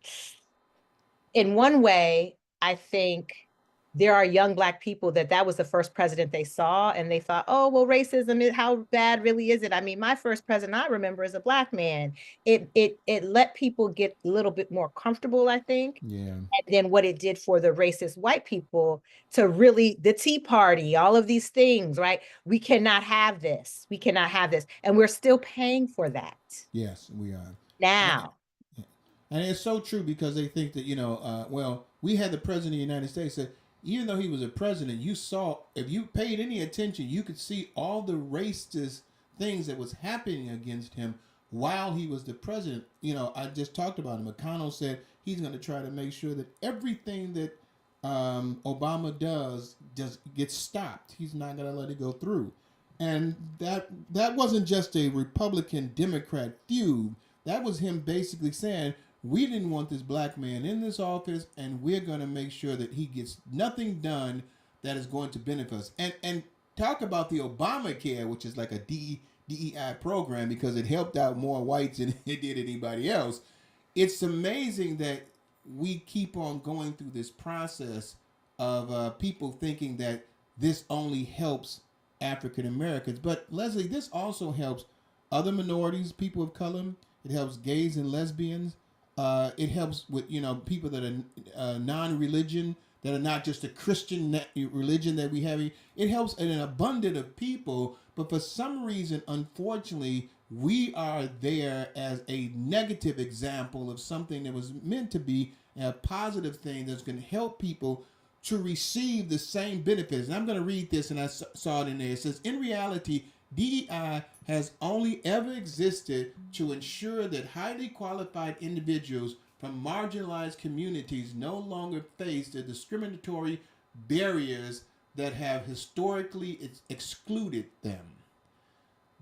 in one way, I think there are young Black people that was the first president they saw and they thought, oh, well, racism, how bad really is it? I mean, my first president I remember as a Black man. It let people get a little bit more comfortable, I think. Yeah. And then what it did for the racist white people to really, the Tea Party, all of these things, right? We cannot have this. We cannot have this. And we're still paying for that. Yes, we are. Now. And it's so true because they think that, we had the president of the United States that even though he was a president, you saw, if you paid any attention, you could see all the racist things that was happening against him while he was the president. I just talked about him. McConnell said he's going to try to make sure that everything that Obama does just gets stopped. He's not going to let it go through. And that wasn't just a Republican-Democrat feud. That was him basically saying, we didn't want this black man in this office, and we're going to make sure that he gets nothing done that is going to benefit us. And talk about the Obamacare, which is like a DEI program because it helped out more whites than it did anybody else. It's amazing that we keep on going through this process of people thinking that this only helps African Americans. But Leslie, this also helps other minorities, people of color. It helps gays and lesbians. It helps with people that are non-religion, that are not just a Christian religion that we have. It helps an abundance of people. But for some reason, unfortunately, we are there as a negative example of something that was meant to be a positive thing that's going to help people to receive the same benefits. And I'm going to read this, and I saw it in there. It says, in reality, DEI has only ever existed to ensure that highly qualified individuals from marginalized communities no longer face the discriminatory barriers that have historically excluded them.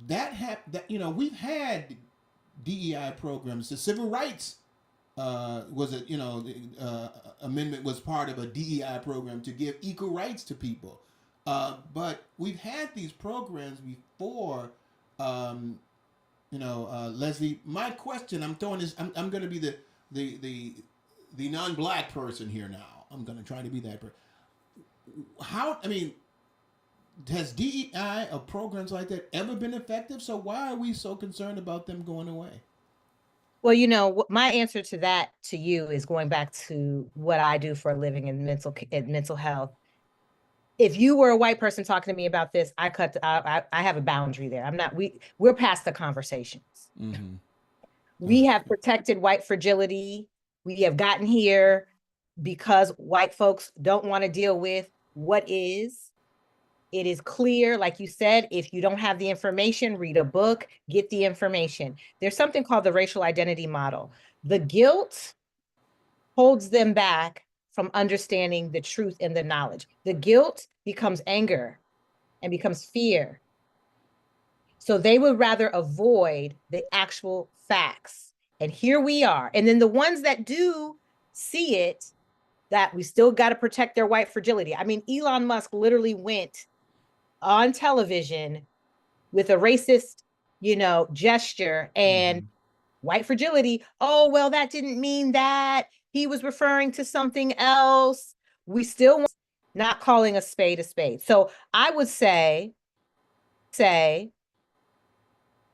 We've had DEI programs. The civil rights amendment was part of a DEI program to give equal rights to people. But we've had these programs before. Leslie, my question, I'm throwing this. I'm going to be the non-black person here now. I'm going to try to be that person. Has DEI or programs like that ever been effective? So why are we so concerned about them going away? Well, my answer to that to you is going back to what I do for a living in mental health. If you were a white person talking to me about this, I have a boundary there. We're past the conversations. Mm-hmm. We have protected white fragility. We have gotten here because white folks don't want to deal with what is. It is clear, like you said, if you don't have the information, read a book, get the information. There's something called the racial identity model. The guilt holds them back from understanding the truth and the knowledge. The guilt becomes anger and becomes fear. So they would rather avoid the actual facts. And here we are. And then the ones that do see it, that we still got to protect their white fragility. I mean, Elon Musk literally went on television with a racist, gesture and white fragility. Oh, well, that didn't mean that. He was referring to something else. We still not calling a spade a spade. So I would say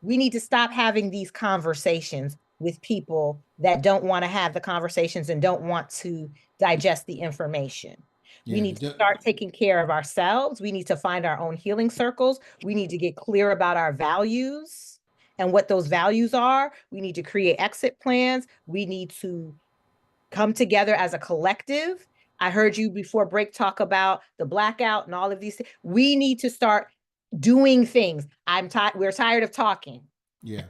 we need to stop having these conversations with people that don't want to have the conversations and don't want to digest the information. We need to start taking care of ourselves. We need to find our own healing circles. We need to get clear about our values and what those values are. We need to create exit plans. We need to come together as a collective. I heard you before break talk about the blackout and all of these things. We need to start doing things. We're tired of talking. Yeah,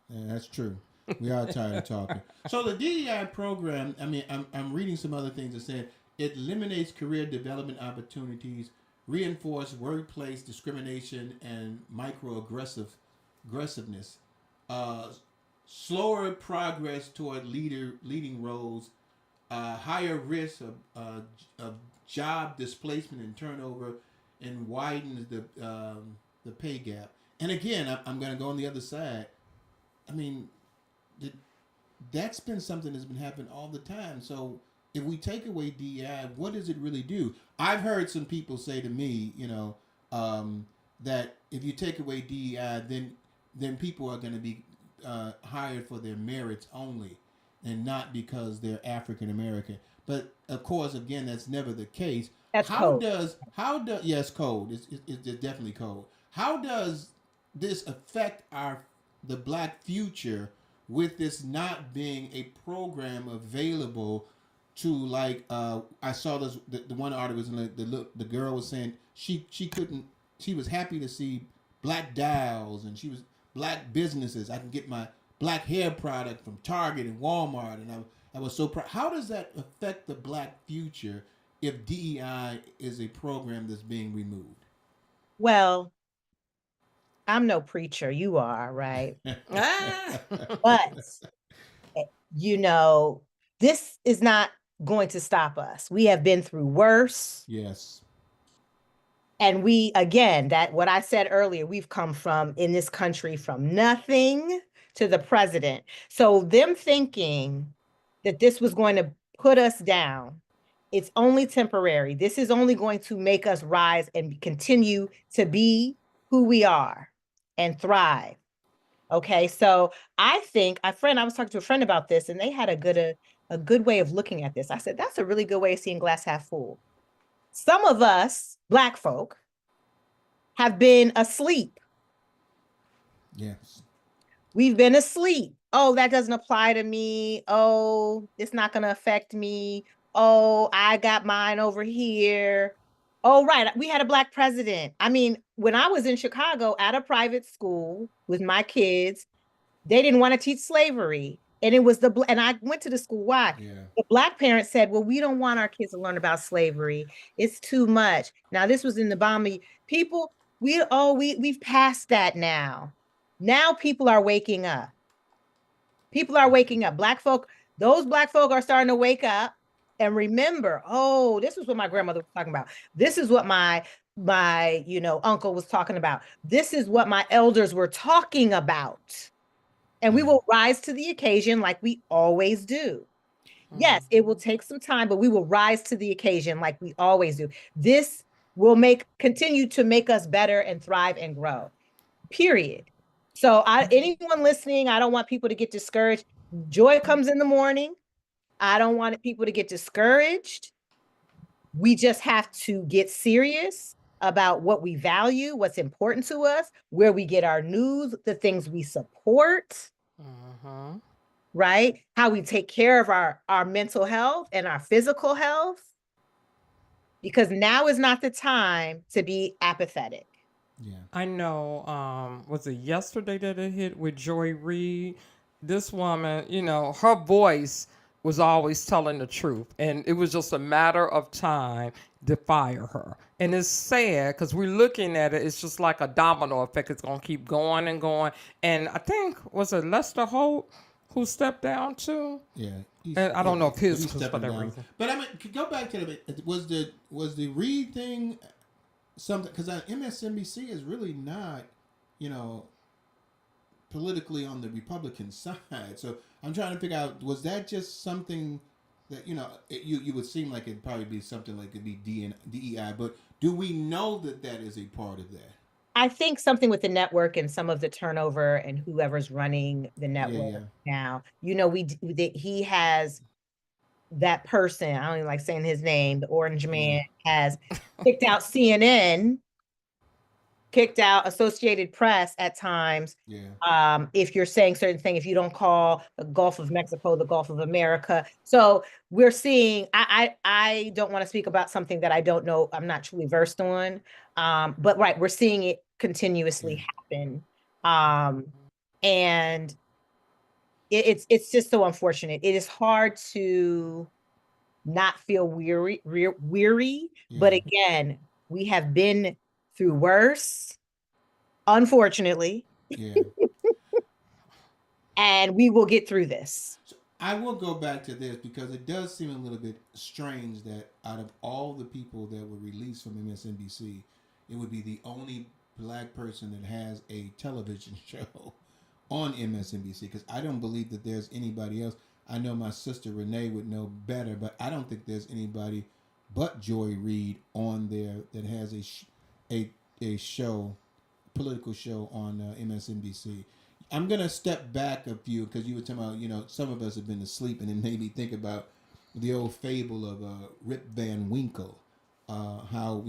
that's true. We are tired of talking. So the DEI program, I'm reading some other things that said it eliminates career development opportunities, reinforce workplace discrimination and microaggressiveness, slower progress toward leading roles, higher risk of job displacement and turnover, and widens the pay gap. And again, I'm going to go on the other side. That's been something that's been happening all the time. So if we take away DEI, what does it really do? I've heard some people say to me, that if you take away DEI, then people are going to be hired for their merits only, and not because they're African American. But of course, again, that's never the case. That's code. Yes, Code. It's definitely code. How does this affect the black future with this not being a program available to, like, I saw this, the one article was the girl was saying she was happy to see black dials, and she was black businesses. I can get my black hair product from Target and Walmart, and I was so proud. How does that affect the black future if DEI is a program that's being removed? Well, I'm no preacher. You are, right? But you know, this is not going to stop us. We have been through worse. Yes. And we, again, that what I said earlier, we've come from in this country from nothing to the president. So them thinking that this was going to put us down, it's only temporary. This is only going to make us rise and continue to be who we are and thrive. Okay, so I think I was talking to a friend about this, and they had a good way of looking at this. I said, that's a really good way of seeing glass half full. Some of us, Black folk, have been asleep. Yes. We've been asleep. Oh, that doesn't apply to me. Oh, it's not going to affect me. Oh, I got mine over here. Oh, right. We had a Black president. I mean, when I was in Chicago at a private school with my kids, they didn't want to teach slavery. And it was and I went to the school. Why? Yeah. The Black parents said, well, we don't want our kids to learn about slavery. It's too much. Now, this was in the Obama people. We've passed that now. Now people are waking up. People are waking up. Those Black folk are starting to wake up and remember, oh, this is what my grandmother was talking about. This is what my uncle was talking about. This is what my elders were talking about. And we will rise to the occasion like we always do. Yes, it will take some time, but we will rise to the occasion like we always do. This will continue to make us better and thrive and grow. Period. So anyone listening, I don't want people to get discouraged. Joy comes in the morning. I don't want people to get discouraged. We just have to get serious about what we value, what's important to us, where we get our news, the things we support, right? How we take care of our mental health and our physical health. Because now is not the time to be apathetic. Yeah. I know, was it yesterday that it hit with Joy Reid? This woman, her voice was always telling the truth. And it was just a matter of time to fire her. And it's sad because we're looking at it, it's just like a domino effect. It's going to keep going and going. And I think, was it Lester Holt who stepped down too? Yeah. And I don't know if his was for that reason. But I mean, go back to was the Reid thing something, because MSNBC is really not, politically on the Republican side. So I'm trying to figure out, was that just something that, you would seem like it'd probably be something like it'd be DEI, but do we know that is a part of that? I think something with the network and some of the turnover and whoever's running the network now, he has that person, I don't even like saying his name, the orange man, has kicked out CNN, kicked out Associated Press at times. Yeah. If you're saying certain things, if you don't call the Gulf of Mexico the Gulf of America. So we're seeing, I don't want to speak about something that I don't know, I'm not truly versed on. But right, we're seeing it continuously happen. And it's just so unfortunate. It is hard to not feel weary. But again, we have been through worse, unfortunately. Yeah. And we will get through this. So I will go back to this because it does seem a little bit strange that out of all the people that were released from MSNBC, it would be the only Black person that has a television show on MSNBC, because I don't believe that there's anybody else. I know my sister Renee would know better, but I don't think there's anybody but Joy Reid on there that has a show, political show on MSNBC. I'm gonna step back a few because you were talking about, some of us have been asleep, and it made me think about the old fable of Rip Van Winkle. How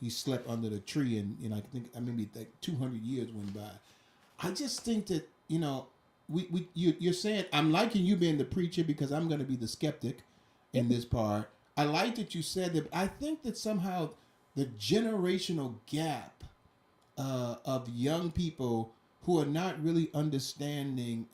he slept under the tree, and I think maybe like 200 years went by. I just think that you're saying, I'm liking you being the preacher because I'm going to be the skeptic in this part. I like that you said that. I think that somehow the generational gap of young people who are not really understanding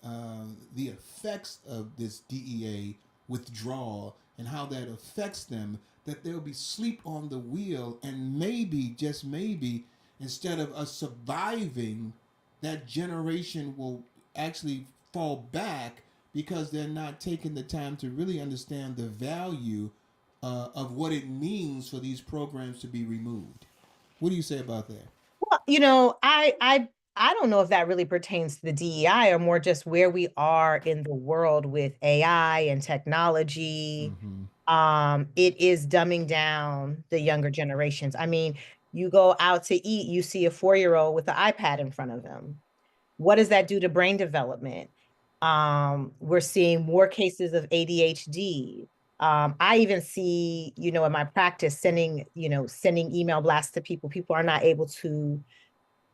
the effects of this DEA withdrawal and how that affects them, that they'll be sleep on the wheel, and maybe, just maybe, instead of us surviving, that generation will actually fall back because they're not taking the time to really understand the value of what it means for these programs to be removed. What do you say about that? Well, I don't know if that really pertains to the DEI or more just where we are in the world with AI and technology. Mm-hmm. It is dumbing down the younger generations. I mean, you go out to eat, you see a 4-year-old with an iPad in front of him. What does that do to brain development? We're seeing more cases of ADHD. I even see, in my practice, sending email blasts to people. People are not able to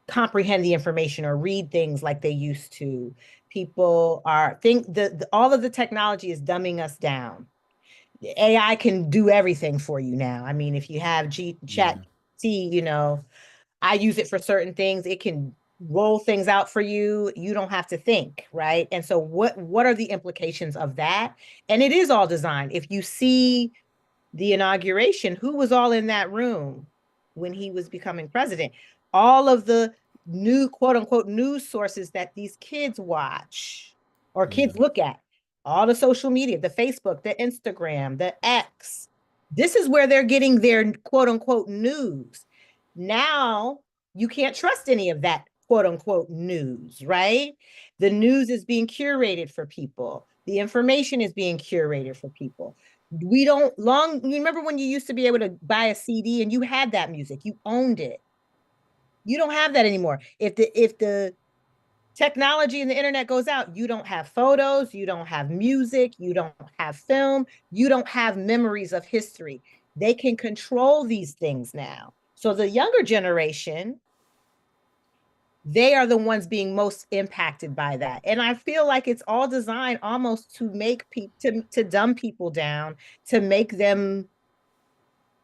comprehend the information or read things like they used to. People are think the all of the technology is dumbing us down. AI can do everything for you now. I mean, if you have chat Yeah. T, I use it for certain things. It can roll things out for you. You don't have to think, right? And so what are the implications of that? And it is all designed. If you see the inauguration, who was all in that room when he was becoming president? All of the new quote unquote news sources that these kids watch or Yeah. kids look at, all the social media, the Facebook, the Instagram, the X. This is where they're getting their quote unquote news. Now you can't trust any of that quote unquote news, right? The news is being curated for people. The information is being curated for people. We don't long, you remember when you used to be able to buy a CD and you had that music, you owned it. You don't have that anymore. If the technology and the internet goes out, you don't have photos, you don't have music, you don't have film, you don't have memories of history. They can control these things now. So the younger generation, they are the ones being most impacted by that. And I feel like it's all designed almost to make people to dumb people down, to make them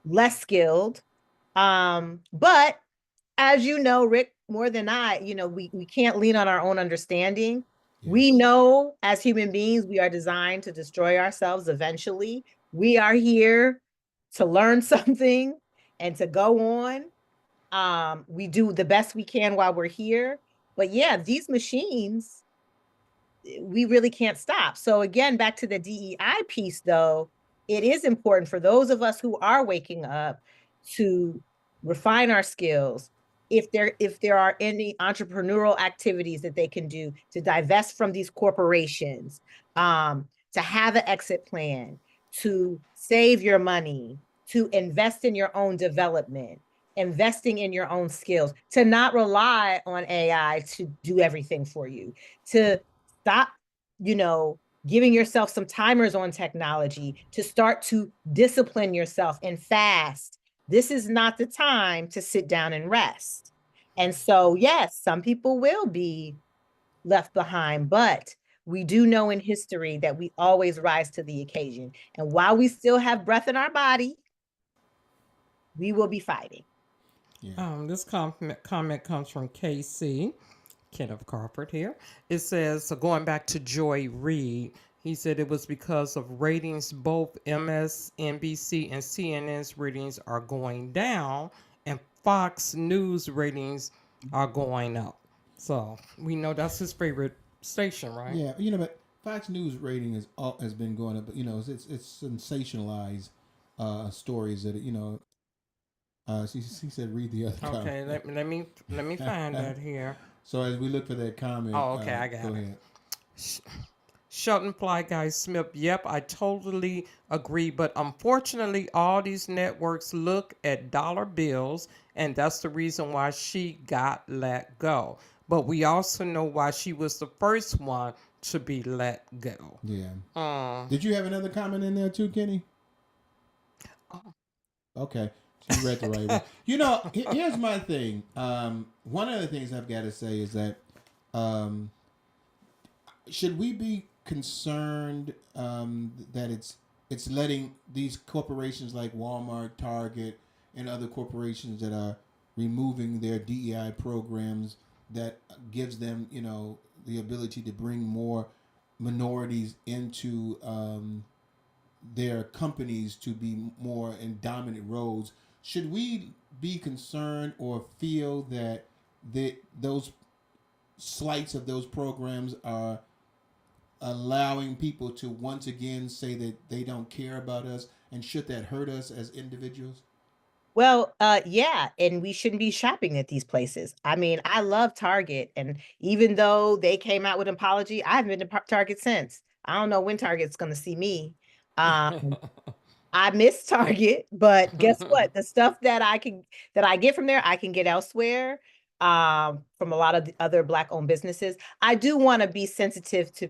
less skilled. But as you know, Rick, more than I, we can't lean on our own understanding. We Yes. know as human beings, we are designed to destroy ourselves eventually. We are here to learn something and to go on. We do the best we can while we're here. But yeah, these machines, we really can't stop. So again, back to the DEI piece though, it is important for those of us who are waking up to refine our skills. If there are any entrepreneurial activities that they can do to divest from these corporations, to have an exit plan, to save your money, to invest in your own development, investing in your own skills, to not rely on AI to do everything for you, to stop, giving yourself some timers on technology, to start to discipline yourself and fast. This is not the time to sit down and rest. And so, yes, some people will be left behind, but we do know in history that we always rise to the occasion. And while we still have breath in our body, we will be fighting. Yeah. This comment comes from KC, Kenneth Crawford here. It says, so going back to Joy Reid, he said it was because of ratings, both MSNBC and CNN's ratings are going down, and Fox News ratings are going up. So we know that's his favorite station, right? Yeah. But Fox News rating has been going up, but it's sensationalized stories that she said read the other comment. Okay, let me find that here. So as we look for that comment, Oh, okay, I got go it. ahead. Shelton Fly Guy Smith, yep, I totally agree. But unfortunately, all these networks look at dollar bills, and that's the reason why she got let go. But we also know why she was the first one to be let go. Yeah. Did you have another comment in there too, Kenny? Okay. So you read the right one. Here's my thing. One of the things I've got to say is that um, should we be concerned that it's letting these corporations like Walmart, Target, and other corporations that are removing their DEI programs that gives them, the ability to bring more minorities into their companies to be more in dominant roles? Should we be concerned or feel that those slights of those programs are allowing people to once again say that they don't care about us, and should that hurt us as individuals? Well, yeah, and we shouldn't be shopping at these places. I mean, I love Target, and even though they came out with an apology, I haven't been to Target since. I don't know when Target's going to see me. Um, I miss Target, but guess what? The stuff that I get from there, I can get elsewhere. From a lot of the other Black-owned businesses. I do want to be sensitive to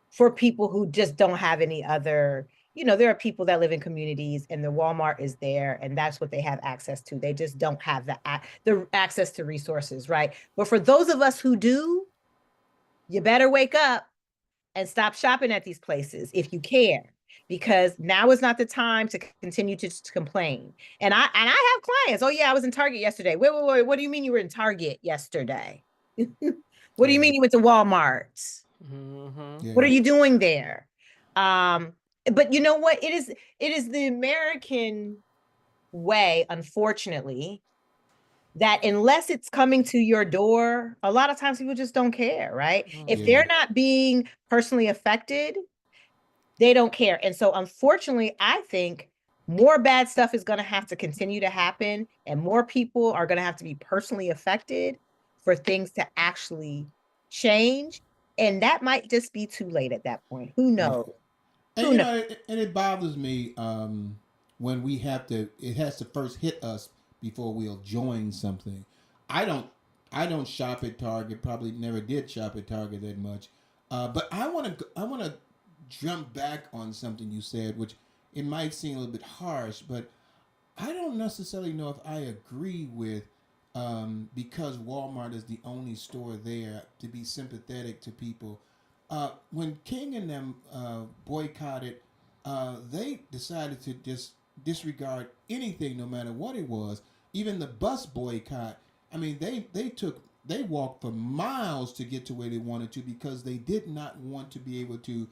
for people who just don't have any other, there are people that live in communities and the Walmart is there and that's what they have access to. They just don't have the access to resources, right? But for those of us who do, you better wake up and stop shopping at these places if you care, because now is not the time to continue to complain. And I have clients. Oh yeah, I was in Target yesterday. Wait. What do you mean you were in Target yesterday? What do you mean you went to Walmart? Mm-hmm. What are you doing there? But you know what? It is the American way, unfortunately, that unless it's coming to your door, a lot of times people just don't care, right? If they're not being personally affected, they don't care. And so unfortunately, I think more bad stuff is going to have to continue to happen, and more people are going to have to be personally affected for things to actually change. And that might just be too late at that point. Who knows? And Who you knows? know, and it bothers me when we have to. It has to first hit us before we'll join something. I don't. I don't shop at Target. Probably never did shop at Target that much. But I want to. I want to jump back on something you said, which it might seem a little bit harsh, but I don't necessarily know if I agree with, because Walmart is the only store there, to be sympathetic to people. When King and them boycotted, they decided to just disregard anything, no matter what it was. Even the bus boycott. I mean, they walked for miles to get to where they wanted to, because they did not want to be able to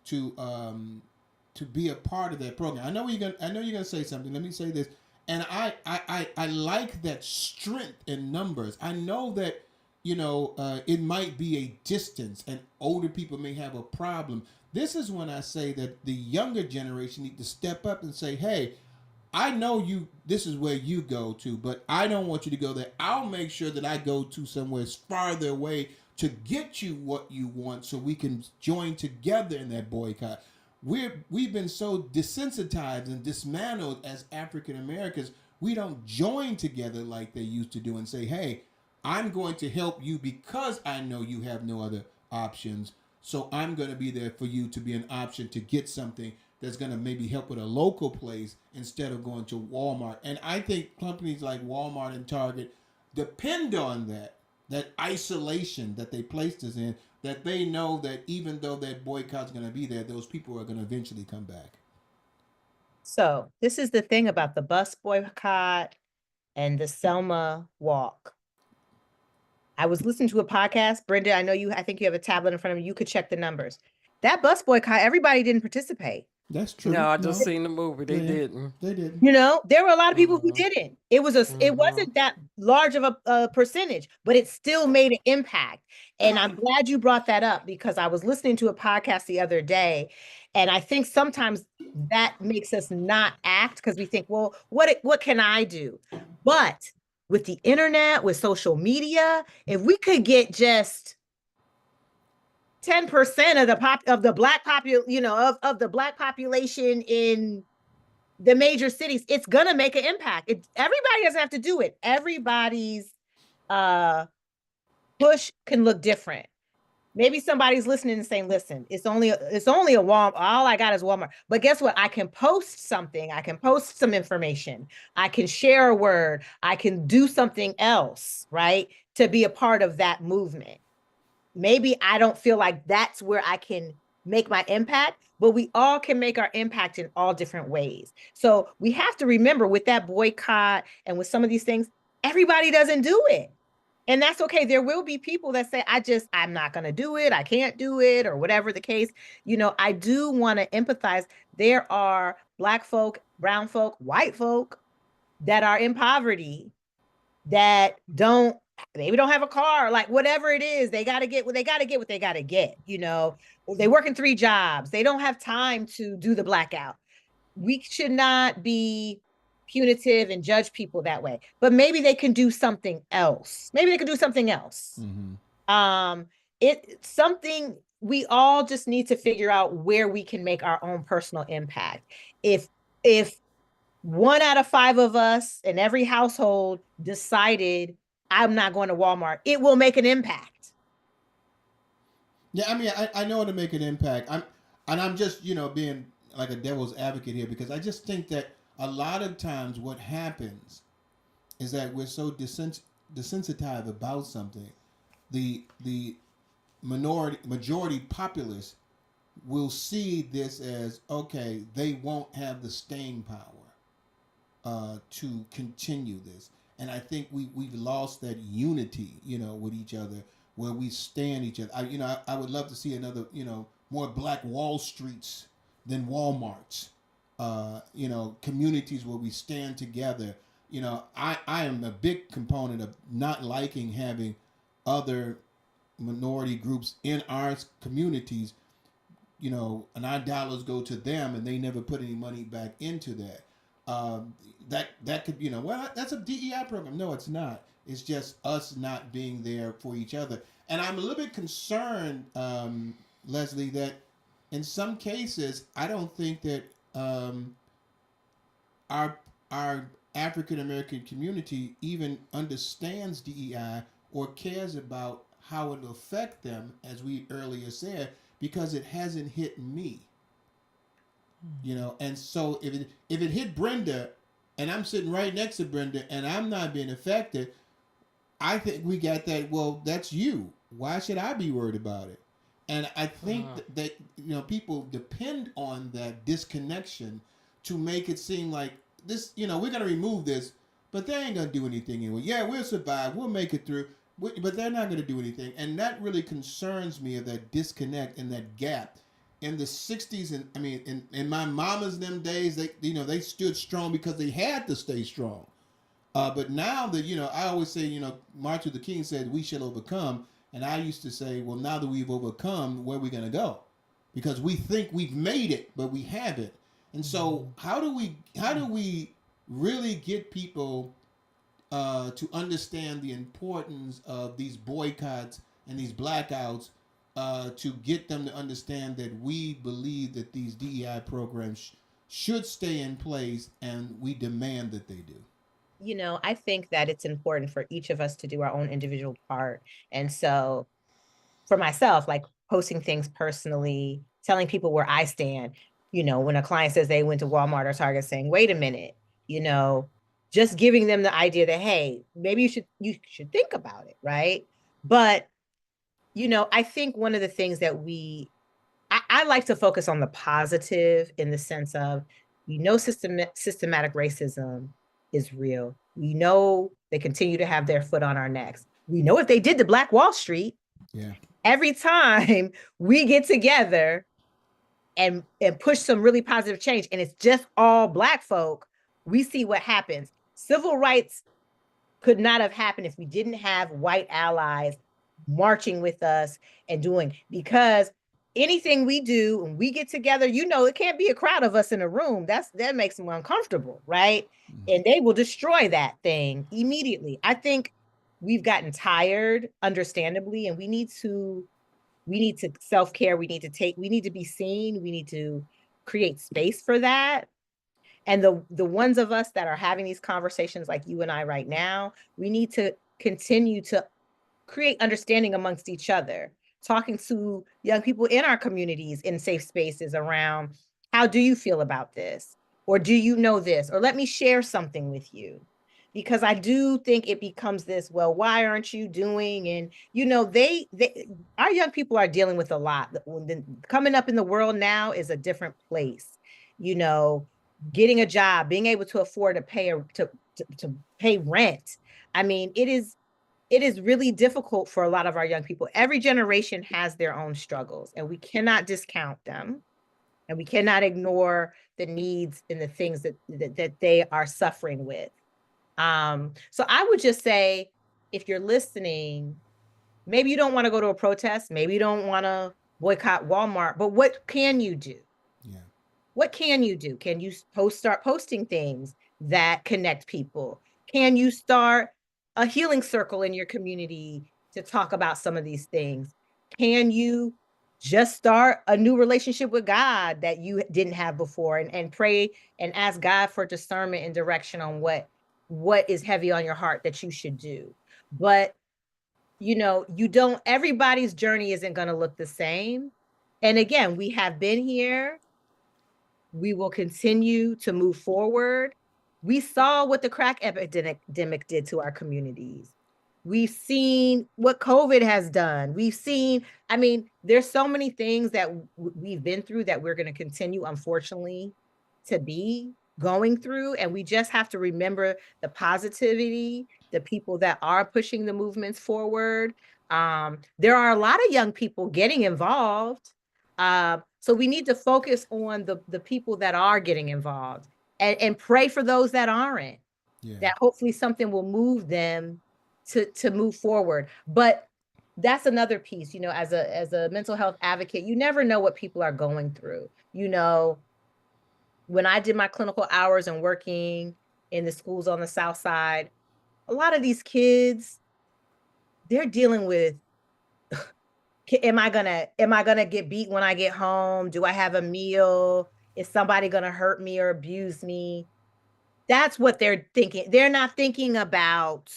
to be a part of that program. I know you're gonna say something. Let me say this. And I like that strength in numbers. I know that, it might be a distance and older people may have a problem. This is when I say that the younger generation need to step up and say, hey, I know you, this is where you go to, but I don't want you to go there. I'll make sure that I go to somewhere farther away to get you what you want, so we can join together in that boycott. We've been so desensitized and dismantled as African Americans. We don't join together like they used to do and say, hey, I'm going to help you because I know you have no other options. So I'm going to be there for you to be an option to get something that's going to maybe help with a local place instead of going to Walmart. And I think companies like Walmart and Target depend on that isolation that they placed us in, that they know that even though that boycott's going to be there, those people are going to eventually come back. So this is the thing about the bus boycott and the Selma walk. I was listening to a podcast. Brenda, I think you have a tablet in front of you. You could check the numbers. That bus boycott, everybody didn't participate. That's true. No, I just seen the movie. They Yeah, didn't. They didn't. There were a lot of people who didn't. It wasn't that large of a percentage, but it still made an impact. And I'm glad you brought that up, because I was listening to a podcast the other day, and I think sometimes that makes us not act, because we think, well, what can I do? But with the internet, with social media, if we could get just 10% of the black of the black population in the major cities, it's gonna make an impact. Everybody doesn't have to do it. Everybody's push can look different. Maybe somebody's listening and saying, listen, it's only a Walmart. All I got is Walmart. But guess what? I can post something. I can post some information. I can share a word. I can do something else, right? To be a part of that movement. Maybe I don't feel like that's where I can make my impact, but we all can make our impact in all different ways. So we have to remember, with that boycott and with some of these things, everybody doesn't do it. And that's okay. There will be people that say, I'm not going to do it. I can't do it, or whatever the case. I do want to empathize. There are Black folk, brown folk, white folk that are in poverty, that don't maybe don't have a car, like whatever it is, they got to get what they got to get, or they work in 3 jobs. They don't have time to do the blackout. We should not be punitive and judge people that way, but maybe they can do something else. Um, it's something we all just need to figure out where we can make our own personal impact. If 1 out of 5 of us in every household decided I'm not going to Walmart, it will make an impact. Yeah, I mean, I know to make an impact. I'm just being like a devil's advocate here because I just think that a lot of times what happens is that we're so desensitized about something. The majority populace will see this as okay. They won't have the staying power to continue this, and I think we've lost that unity, with each other where we stand each other. I would love to see another, more Black Wall Streets than Walmarts. Communities where we stand together. I am a big component of not liking having other minority groups in our communities, and our dollars go to them and they never put any money back into that. That could, well, that's a DEI program. No, it's not. It's just us not being there for each other. And I'm a little bit concerned, Leslie, that in some cases, I don't think that our African American community even understands DEI or cares about how it will affect them, as we earlier said, because it hasn't hit me. And so if it hit Brenda, and I'm sitting right next to Brenda, and I'm not being affected, I think we got that. Well, that's you. Why should I be worried about it? And I think that people depend on that disconnection to make it seem like this. We're gonna remove this, but they ain't gonna do anything anyway. Yeah, we'll survive. We'll make it through. But they're not gonna do anything, and that really concerns me of that disconnect and that gap. In the '60s, and I mean, in my mama's them days, they stood strong because they had to stay strong. But now that I always say, Martin Luther King said, "We shall overcome," and I used to say, "Well, now that we've overcome, where are we gonna go?" Because we think we've made it, but we haven't. And so, how do we really get people to understand the importance of these boycotts and these blackouts? To get them to understand that we believe that these DEI programs should stay in place, and we demand that they do. I think that it's important for each of us to do our own individual part. And so for myself, like posting things personally, telling people where I stand, when a client says they went to Walmart or Target, saying, wait a minute, just giving them the idea that, hey, maybe you should think about it, right? But I think one of the things that I like to focus on the positive in the sense of, systematic racism is real. We know they continue to have their foot on our necks. We know if they did the Black Wall Street, yeah, every time we get together and push some really positive change, and it's just all Black folk, we see what happens. Civil rights could not have happened if we didn't have white allies marching with us and doing, because anything we do when we get together, it can't be a crowd of us in a room. That makes them uncomfortable, right? And they will destroy that thing immediately. I think we've gotten tired, understandably, and we need to self-care. We need to be seen. We need to create space for that. And the ones of us that are having these conversations like you and I right now, we need to continue to create understanding amongst each other, talking to young people in our communities in safe spaces around, how do you feel about this? Or do you know this? Or let me share something with you. Because I do think it becomes this, well, why aren't you doing? And, our young people are dealing with a lot. Coming up in the world now is a different place. Getting a job, being able to afford to pay rent. I mean, it is really difficult for a lot of our young people. Every generation has their own struggles, and we cannot discount them, and we cannot ignore the needs and the things that they are suffering with. So I would just say, if you're listening, maybe you don't want to go to a protest, maybe you don't want to boycott Walmart, but what can you do? Yeah. What can you do? Can you start posting things that connect people? Can you start a healing circle in your community to talk about some of these things? Can you just start a new relationship with God that you didn't have before, and pray and ask God for discernment and direction on what is heavy on your heart that you should do? But you don't, everybody's journey isn't going to look the same. And again, we have been here. We will continue to move forward. We saw what the crack epidemic did to our communities. We've seen what COVID has done. We've seen, I mean, there's so many things that we've been through that we're going to continue, unfortunately, to be going through. And we just have to remember the positivity, the people that are pushing the movements forward. There are a lot of young people getting involved. So we need to focus on the people that are getting involved, and pray for those that aren't, Yeah. that hopefully something will move them to move forward. But that's another piece, as a mental health advocate, you never know what people are going through. When I did my clinical hours and working in the schools on the South Side, a lot of these kids, they're dealing with, am I gonna get beat when I get home? Do I have a meal? Is somebody gonna hurt me or abuse me? That's what they're thinking. They're not thinking about,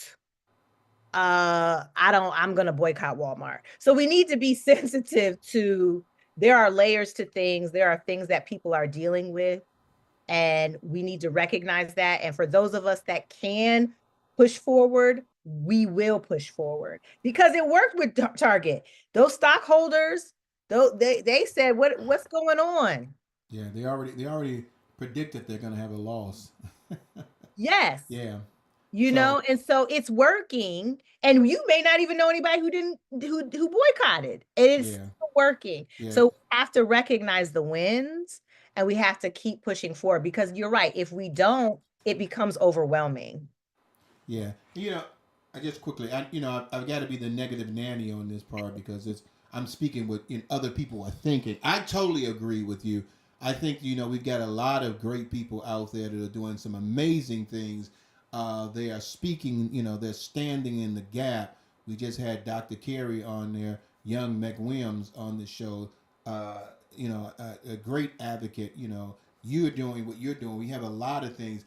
I'm gonna boycott Walmart. So we need to be sensitive to, there are layers to things. There are things that people are dealing with, and we need to recognize that. And for those of us that can push forward, we will push forward, because it worked with Target. Those stockholders, they said, what's going on? Yeah. They already predicted they're gonna have a loss. Yes. Yeah. And so it's working, and you may not even know anybody who boycotted. It is Yeah. still working. Yeah. So we have to recognize the wins, and we have to keep pushing forward, because you're right. If we don't, it becomes overwhelming. Yeah. I just quickly, I've got to be the negative nanny on this part because I'm speaking what other people are thinking. I totally agree with you. I think we've got a lot of great people out there that are doing some amazing things. They are speaking. They're standing in the gap. We just had Dr. Carey on there, young McWilliams on the show. A great advocate. You're doing what you're doing. We have a lot of things.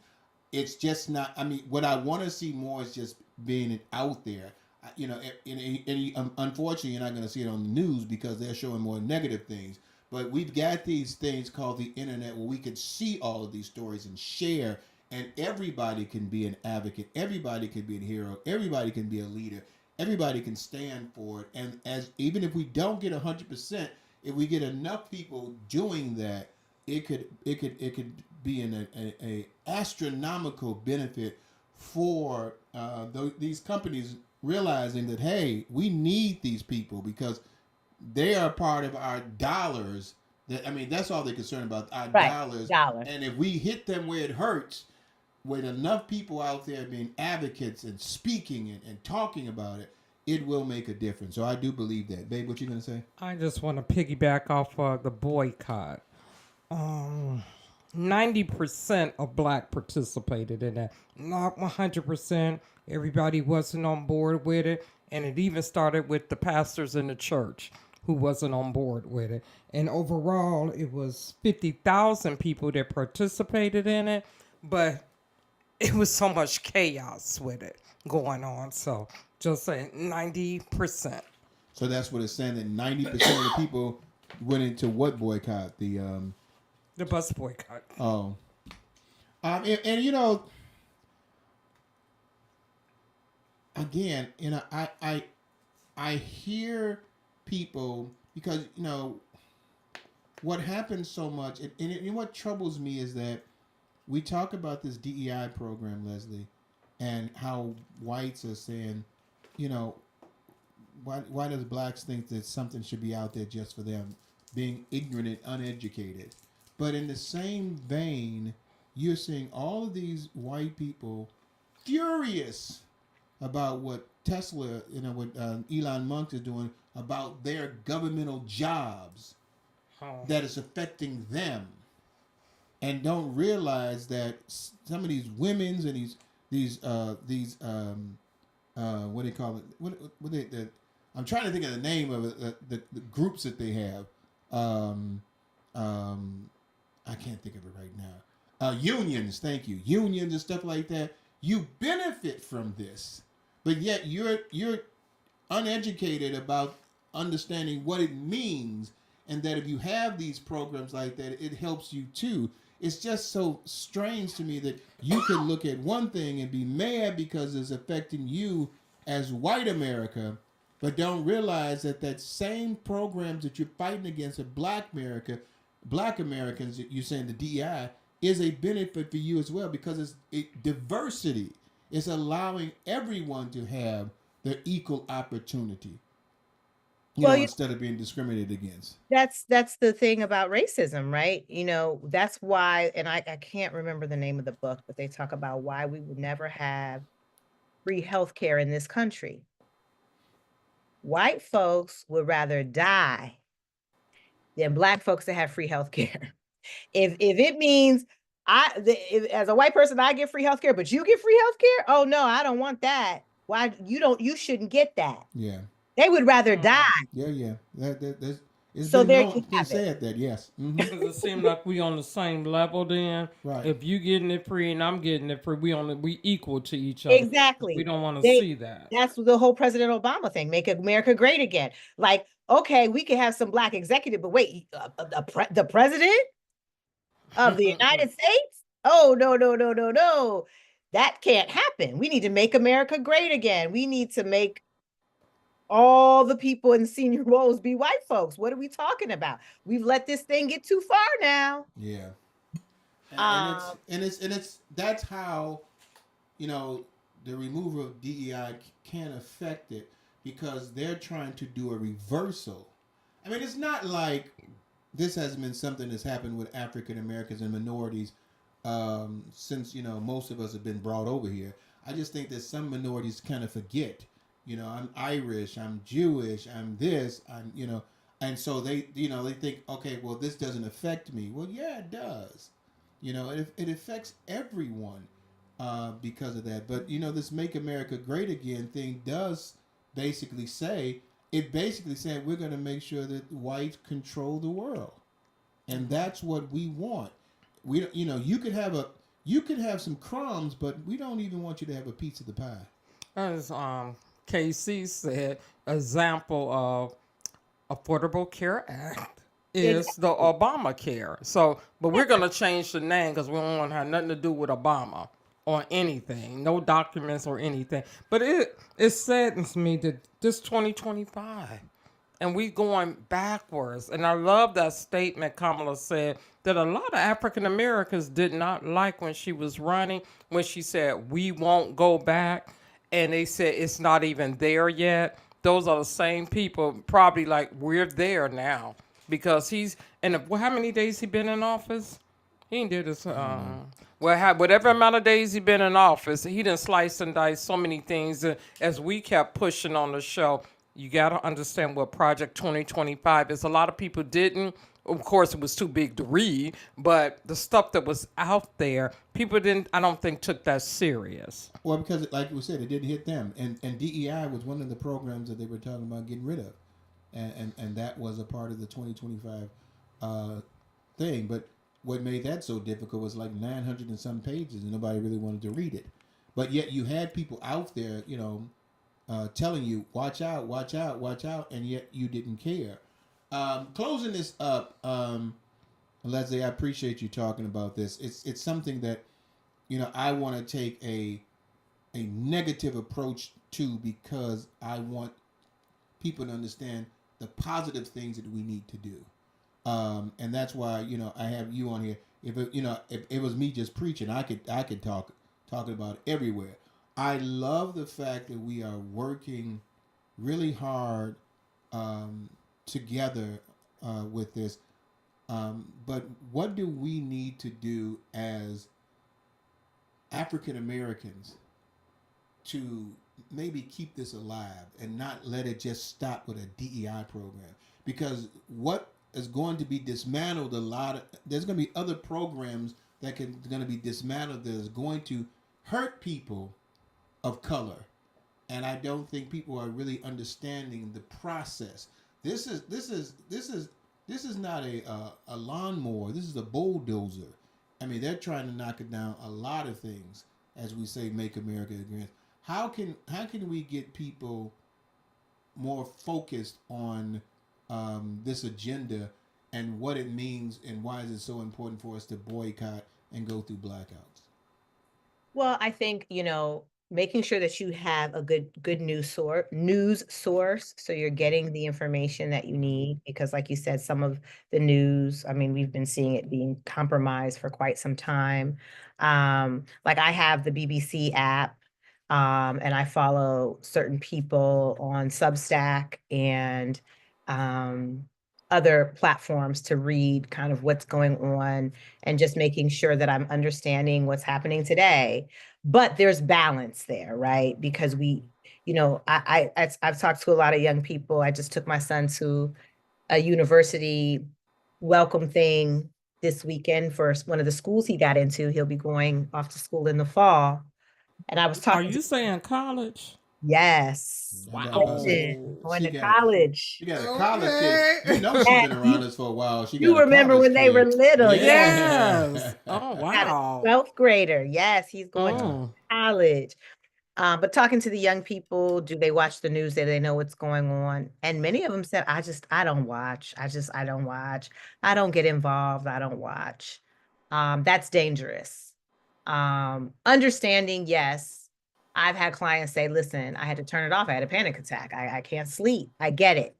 It's just not. I mean, what I want to see more is just being out there. Unfortunately, you're not going to see it on the news because they're showing more negative things. But we've got these things called the internet where we can see all of these stories and share, and everybody can be an advocate. Everybody can be a hero. Everybody can be a leader. Everybody can stand for it. And even if we don't get 100%, if we get enough people doing that, it could be a astronomical benefit for these companies realizing that, hey, we need these people because they are part of our dollars. That's all they're concerned about, our Right. dollars. Dollar. And if we hit them where it hurts, with enough people out there being advocates and speaking and talking about it, it will make a difference. So I do believe that. Babe, what you gonna say? I just want to piggyback off the boycott. 90% of black participated in that. Not 100%. Everybody wasn't on board with it. And it even started with the pastors in the church who wasn't on board with it. And overall, it was 50,000 people that participated in it. But it was so much chaos with it going on. So just saying 90%. So that's what it's saying, that 90% of the people went into what boycott? The bus boycott. And again, I hear people because what happens so much, and what troubles me is that we talk about this DEI program, Leslie, and how whites are saying, why does blacks think that something should be out there just for them, being ignorant and uneducated? But in the same vein, you're seeing all of these white people furious about what Tesla, what Elon Musk is doing about their governmental jobs Oh. that is affecting them, and don't realize that some of these women's and these what do they call it? What they the, I'm trying to think of the name of it. The groups that they have. Um, I can't think of it right now. Unions, thank you. Unions and stuff like that. You benefit from this, but yet you're uneducated about understanding what it means, and that if you have these programs like that, it helps you too. It's just so strange to me that you can look at one thing and be mad because it's affecting you as white America, but don't realize that that same programs that you're fighting against in black America, black Americans, you're saying the DEI, is a benefit for you as well, because diversity. It's allowing everyone to have their equal opportunity, Well, instead of being discriminated against. that's the thing about racism, right? That's why, and I can't remember the name of the book, but they talk about why we would never have free healthcare in this country. White folks would rather die than black folks to have free healthcare. If it means as a white person, I get free healthcare, but you get free healthcare? Oh no, I don't want that. Why you shouldn't get that. Yeah. They would rather die. Yeah. It's So been there known, you it's been have it. said that, yes. Mhm. Does it seem like we on the same level then? Right. If you getting it free and I'm getting it free, we equal to each other. Exactly. We don't want to They- see that. That's the whole President Obama thing, make America great again. Like, okay, we could have some black executive, but wait, the president of the United States? Oh, no. That can't happen. We need to make America great again. We need to make all the people in senior roles be white folks. What are we talking about? We've let this thing get too far now. Yeah. Um, And it's that's how, the removal of DEI can affect it, because they're trying to do a reversal. I mean, it's not like this has been something that's happened with African Americans and minorities since most of us have been brought over here. I just think that some minorities kind of forget. I'm Irish, I'm Jewish, I'm this, and so they think, okay, well, this doesn't affect me. Well, yeah, it does. It affects everyone because of that. But this "Make America Great Again" thing does basically say we're going to make sure that whites control the world, and that's what we want. You could have some crumbs, but we don't even want you to have a piece of the pie. As KC said, example of Affordable Care Act is the Obamacare. So, but we're going to change the name because we don't want to have nothing to do with Obama or anything, no documents or anything. But it saddens me that this 2025 and we going backwards. And I love that statement Kamala said that a lot of African Americans did not like when she was running, when she said, we won't go back. And they said it's not even there yet. Those are the same people probably like, we're there now. Because how many days he been in office? He ain't did this. Whatever amount of days he been in office, he done slice and dice so many things. As we kept pushing on the show, you got to understand what Project 2025 is. A lot of people didn't. Of course, it was too big to read, but the stuff that was out there, people didn't, I don't think, took that serious. Well, because, like we said, it didn't hit them. And DEI was one of the programs that they were talking about getting rid of. And that was a part of the 2025 thing. But what made that so difficult was like 900 and some pages, and nobody really wanted to read it. But yet you had people out there, telling you, watch out, watch out, watch out, and yet you didn't care. Closing this up, Leslie, I appreciate you talking about this. It's something that, I want to take a negative approach to, because I want people to understand the positive things that we need to do. And that's why, I have you on here. If it was me just preaching, I could talk about it everywhere. I love the fact that we are working really hard together with this. But what do we need to do as African Americans to maybe keep this alive and not let it just stop with a DEI program, because what is going to be dismantled a lot of, there's going to be other programs that can going to be dismantled that is going to hurt people of color, and I don't think people are really understanding the process. This is not a lawnmower. This is a bulldozer. I mean, they're trying to knock it down a lot of things, as we say, "Make America Great." How can we get people more focused on this agenda and what it means, and why is it so important for us to boycott and go through blackouts? Well, I think, making sure that you have a good news source, so you're getting the information that you need, because like you said, some of the news, I mean, we've been seeing it being compromised for quite some time. Like I have the BBC app, and I follow certain people on Substack and um other platforms to read kind of what's going on, and just making sure that I'm understanding what's happening today. But there's balance there, right? Because I've talked to a lot of young people. I just took my son to a university welcome thing this weekend for one of the schools he got into. He'll be going off to school in the fall. And I was Are talking to, you saying college? yes, I about to say, listen, going she to got college. she got a college kid. You know she's Yes, been around us for a while. She you got a remember college when they were kid. little, yes. Yeah. Yes. Oh, Got a wow. 12th grader. Yes, he's going to Mm. college. But talking to the young people, do they watch the news? Do they know what's going on? And many of them said, I don't watch. I don't watch. I don't get involved. I don't watch. That's dangerous. Understanding, yes. I've had clients say, listen, I had to turn it off. I had a panic attack. I can't sleep. I get it.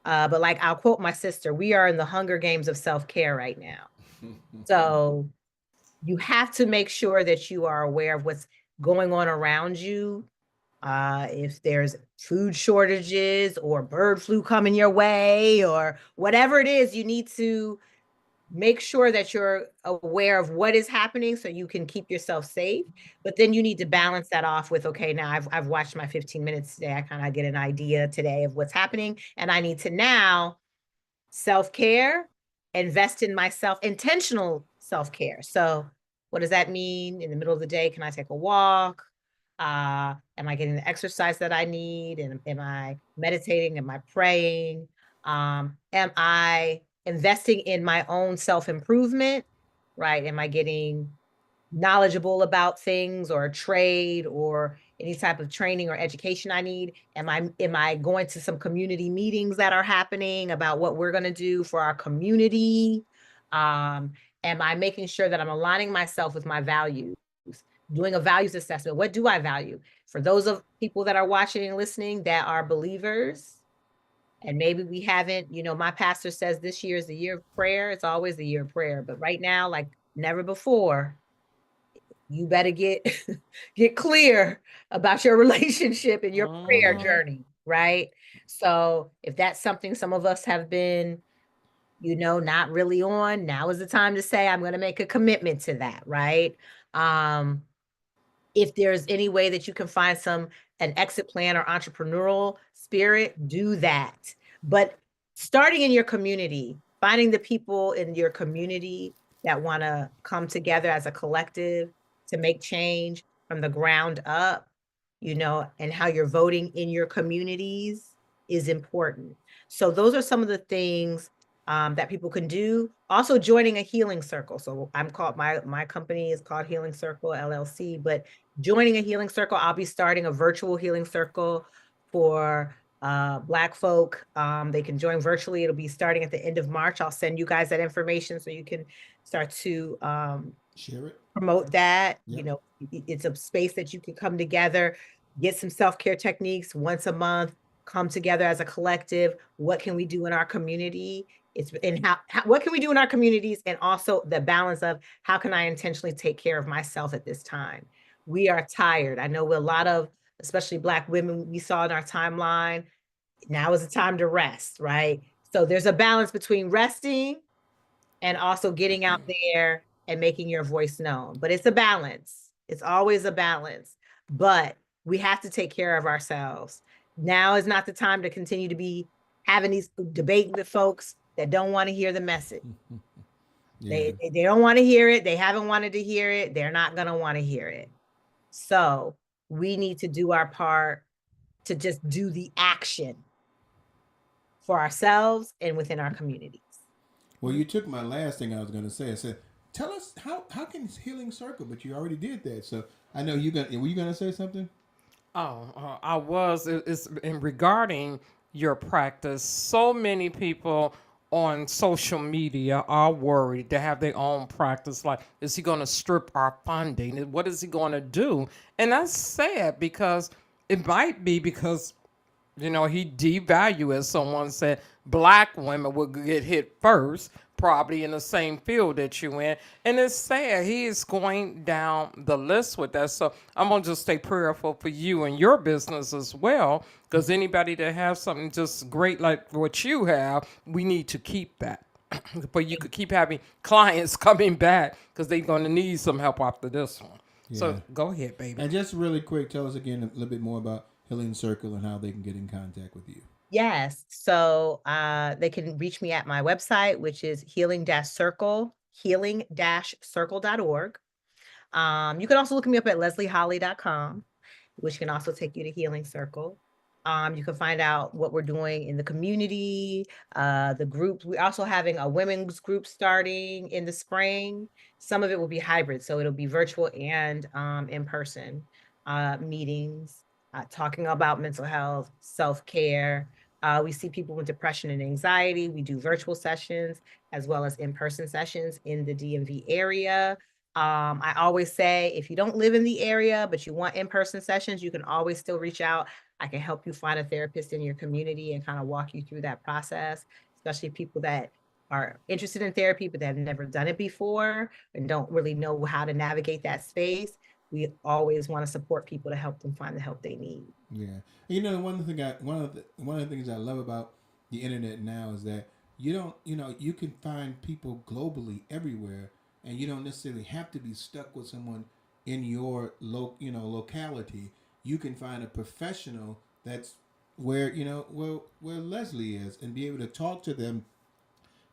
But like I'll quote my sister, we are in the Hunger Games of self-care right now. So you have to make sure that you are aware of what's going on around you. If there's food shortages or bird flu coming your way or whatever it is, you need to make sure that you're aware of what is happening so you can keep yourself safe. But then you need to balance that off with, okay, now I've watched my 15 minutes today. I kind of get an idea today of what's happening. And I need to now self-care, invest in myself, intentional self-care. So what does that mean? In the middle of the day, can I take a walk? Am I getting the exercise that I need? And am I meditating? Am I praying? Am I investing in my own self-improvement? Right? Am I getting knowledgeable about things or trade or any type of training or education I need? Am I going to some community meetings that are happening about what we're going to do for our community? Um, am I making sure that I'm aligning myself with my values? Doing a values assessment. What do I value? For those of people that are watching and listening that are believers, and maybe we haven't, my pastor says this year is the year of prayer. It's always the year of prayer, but right now, like never before, you better get get clear about your relationship and your prayer Mhm. journey, right? So if that's something some of us have been, not really on, now is the time to say, I'm going to make a commitment to that, right? Um, if there's any way that you can find an exit plan or entrepreneurial spirit, do that. But starting in your community, finding the people in your community that want to come together as a collective to make change from the ground up, and how you're voting in your communities is important. So those are some of the things that people can do. Also joining a healing circle. So I'm called, my company is called Healing Circle LLC, but joining a healing circle, I'll be starting a virtual healing circle for Black folk. They can join virtually. It'll be starting at the end of March. I'll send you guys that information so you can start to Share it. promote that. Yep. It's a space that you can come together, get some self-care techniques once a month, come together as a collective. What can we do in our community? It's and what can we do in our communities, and also the balance of how can I intentionally take care of myself at this time. We are tired. I know a lot of, especially Black women, we saw in our timeline, now is the time to rest, right? So there's a balance between resting and also getting out there and making your voice known. But it's a balance. It's always a balance. But We have to take care of ourselves. Now is not the time to continue to be having these debate with folks that don't want to hear the message. Yeah. They don't want to hear it. They haven't wanted to hear it. They're not going to want to hear it. So we need to do our part to just do the action for ourselves and within our communities. Well, you took my last thing I was going to say. I said, tell us how can Healing Circle, but you already did that. So I know were you going to say something? I was. It's in regarding your practice. So many people on social media are worried. They have their own practice. Like, is he going to strip our funding? What is he going to do? And that's sad because it might be because he devalued, as someone said, black women will get hit first, probably in the same field that you in. And it's sad. He is going down the list with that. So I'm going to just stay prayerful for you and your business as well, because anybody that has something just great like what you have, we need to keep that. But you could keep having clients coming back because they're going to need some help after this one. Yeah. So go ahead, baby. And just really quick, tell us again a little bit more about Healing Circle and how they can get in contact with you. Yes. So they can reach me at my website, which is healing-circle.org. You can also look me up at leslieholly.com, which can also take you to Healing Circle. You can find out what we're doing in the community, the groups. We're also having a women's group starting in the spring. Some of it will be hybrid, so it'll be virtual and in-person meetings, talking about mental health, self-care. We see people with depression and anxiety. We do virtual sessions as well as in-person sessions in the DMV area. I always say, if you don't live in the area, but you want in-person sessions, you can always still reach out. I can help you find a therapist in your community and kind of walk you through that process, especially people that are interested in therapy, but that have never done it before and don't really know how to navigate that space. We always want to support people to help them find the help they need. Yeah. One of the things I love about the internet now is that you can find people globally everywhere, and you don't necessarily have to be stuck with someone in your locality. You can find a professional that's where Leslie is, and be able to talk to them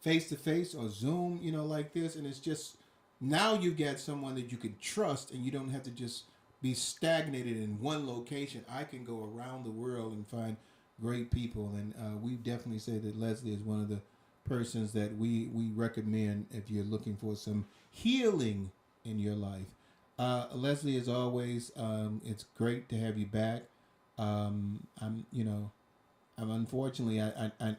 face to face or Zoom, like this. And it's just, now you've got someone that you can trust, and you don't have to just be stagnated in one location. I can go around the world and find great people, and we definitely say that Leslie is one of the persons that we recommend if you're looking for some healing in your life. Leslie, as always, it's great to have you back. I'm unfortunately, I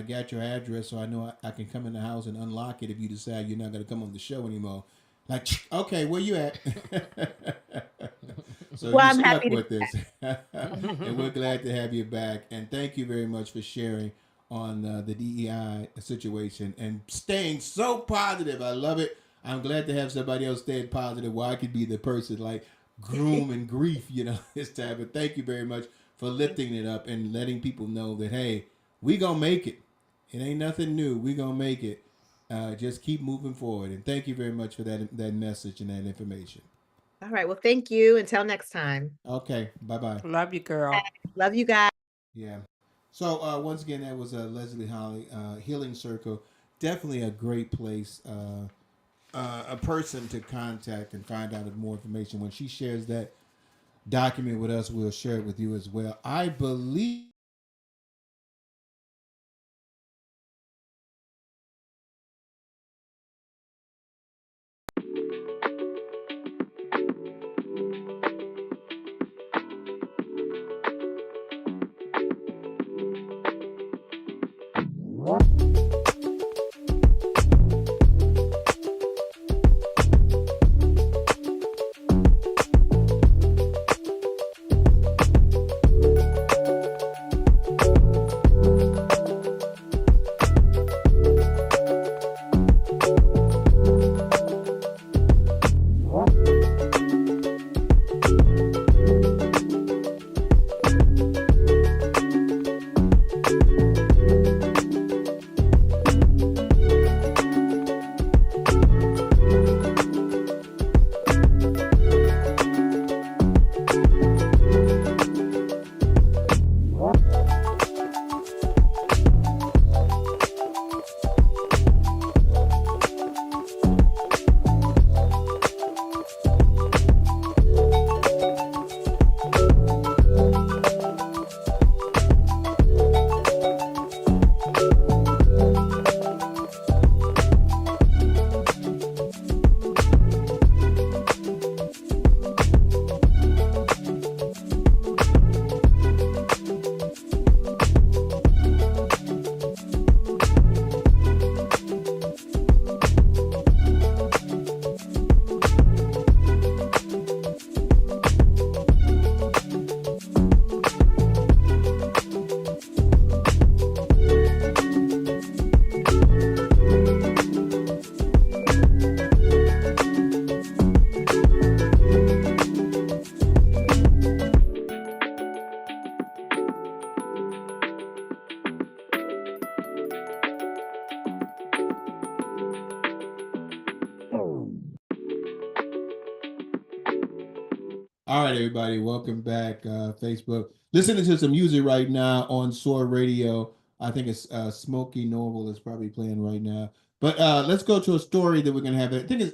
got your address, so I know I can come in the house and unlock it if you decide you're not going to come on the show anymore. Like, okay, where you at? So Well, you I'm stuck happy with this, and we're glad to have you back. And thank you very much for sharing on the DEI situation and staying so positive. I love it. I'm glad to have somebody else staying positive where I could be the person like groom and grief, this time. But thank you very much for lifting it up and letting people know that, hey, we gonna make it. It ain't nothing new. We gonna make it. Just keep moving forward. And thank you very much for that message and that information. All right. Well, thank you. Until next time. Okay. Bye-bye. Love you, girl. Love you guys. Yeah. So once again, that was Leslie Holly, Healing Circle. Definitely a great place, a person to contact and find out more information. When she shares that document with us, we'll share it with you as well. I believe All right, everybody, welcome back. Facebook, listening to some music right now on Soar Radio. I think it's Smokey Norval is probably playing right now. But let's go to a story that we're gonna have. I think it's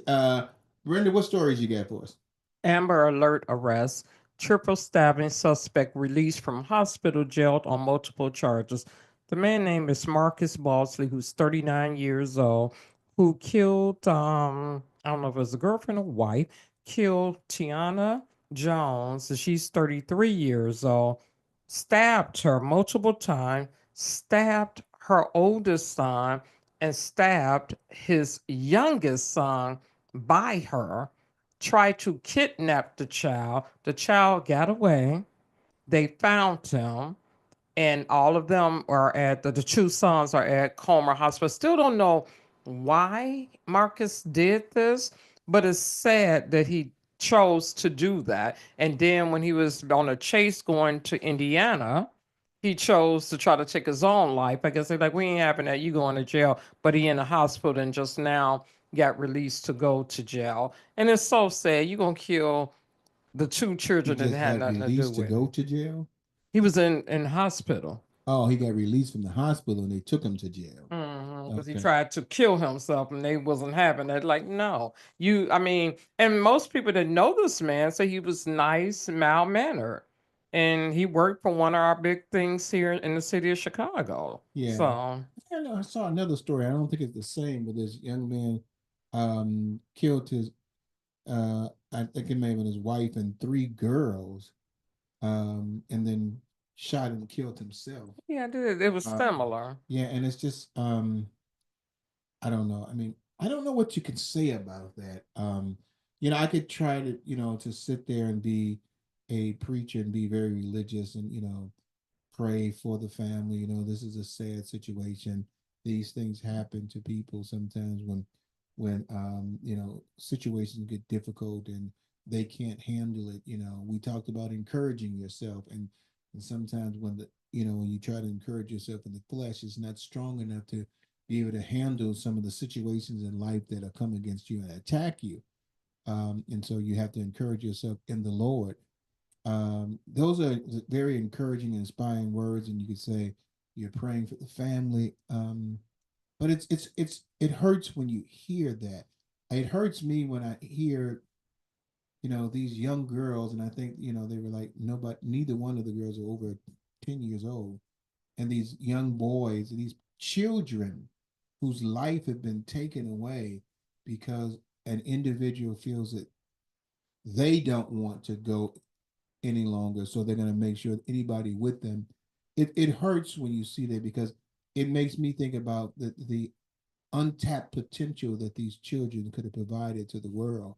Brenda. What stories you got for us? Amber Alert arrest. Triple stabbing suspect released from hospital jailed on multiple charges. The man name is Marcus Balsley, who's 39 years old, who killed, I don't know if it was a girlfriend or wife, killed Tiana Jones, and she's 33 years old, stabbed her multiple times, stabbed her oldest son, and stabbed his youngest son by her, tried to kidnap the child. The child got away. They found him, and all of them are at the two sons are at Comer Hospital. Still don't know why Marcus did this, but it's sad that he chose to do that. And then when he was on a chase going to Indiana, he chose to try to take his own life. I guess they're like, we ain't having that. You going to jail. But he in the hospital and just now got released to go to jail. And it's so sad. You gonna kill the two He children that just had got nothing to do released to with go it. to jail. He was in hospital. Oh, he got released from the hospital and they took him to jail. Because he Okay. tried to kill himself and they wasn't having it. Like, no, I mean, and most people that know this man say he was nice, mild mannered, and he worked for one of our big things here in the city of Chicago. Yeah. So, I know. I saw another story. I don't think it's the same, but this young man killed his I think it may have been his wife and three girls, and then shot and killed himself. yeah, it was similar. Yeah, and it's just I don't know. I mean, I don't know what you can say about that. I could try to, to sit there and be a preacher and be very religious and, pray for the family. This is a sad situation. These things happen to people sometimes when situations get difficult and they can't handle it. We talked about encouraging yourself and sometimes when you try to encourage yourself in the flesh, it's not strong enough to be able to handle some of the situations in life that are come against you and attack you. And so you have to encourage yourself in the Lord. Those are very encouraging and inspiring words, and you could say you're praying for the family. But it hurts when you hear that. It hurts me when I hear these young girls, and I think they were like nobody, neither one of the girls are over 10 years old, and these young boys, these children whose life have been taken away because an individual feels that they don't want to go any longer, so they're going to make sure anybody with them. It hurts when you see that because it makes me think about the untapped potential that these children could have provided to the world,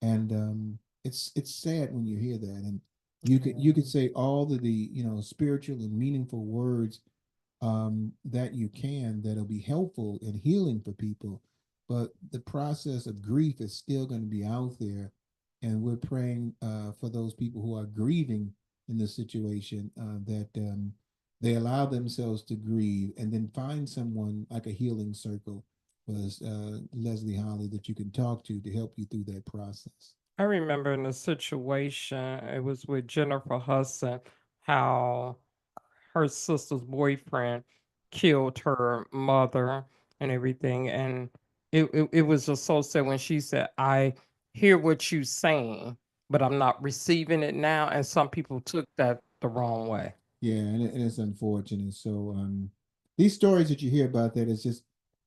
and it's sad when you hear that. And you could say all of the spiritual and meaningful words that you can that'll be helpful and healing for people, but the process of grief is still going to be out there, and we're praying for those people who are grieving in this situation that they allow themselves to grieve and then find someone like a healing circle was Leslie Holly that you can talk to help you through that process. I remember in a situation, it was with Jennifer Hudson, how her sister's boyfriend killed her mother and everything. And it was just so sad when she said, I hear what you're saying, but I'm not receiving it now. And some people took that the wrong way. Yeah, and it's unfortunate. So these stories that you hear about that is just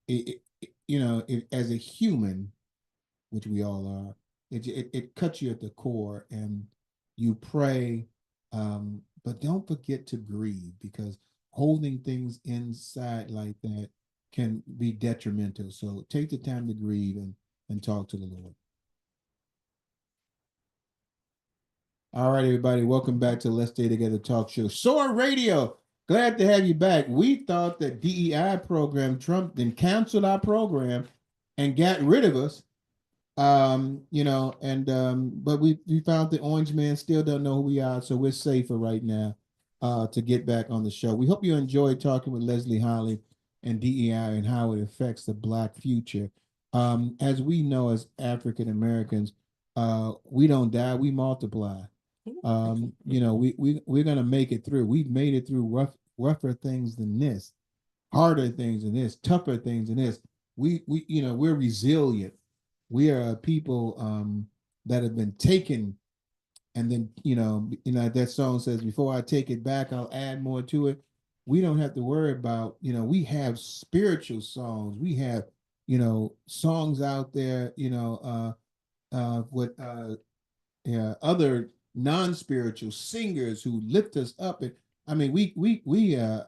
as a human, which we all are, it cuts you at the core, and you pray, but don't forget to grieve because holding things inside like that can be detrimental. So take the time to grieve and talk to the Lord. All right, everybody, welcome back to Let's Stay Together Talk Show. Soar Radio, glad to have you back. We thought that DEI program, Trump then canceled our program and got rid of us. But we found the Orange Man still don't know who we are, so we're safer right now to get back on the show. We hope you enjoyed talking with Leslie Holly and DEI and how it affects the Black future. As we know, as African Americans, we don't die, we multiply. We're gonna make it through. We've made it through rougher things than this, harder things than this, tougher things than this. We're resilient. We are a people that have been taken, and then that song says, "Before I take it back, I'll add more to it." We don't have to worry about, we have spiritual songs. We have, songs out there, with other non-spiritual singers who lift us up. And I mean,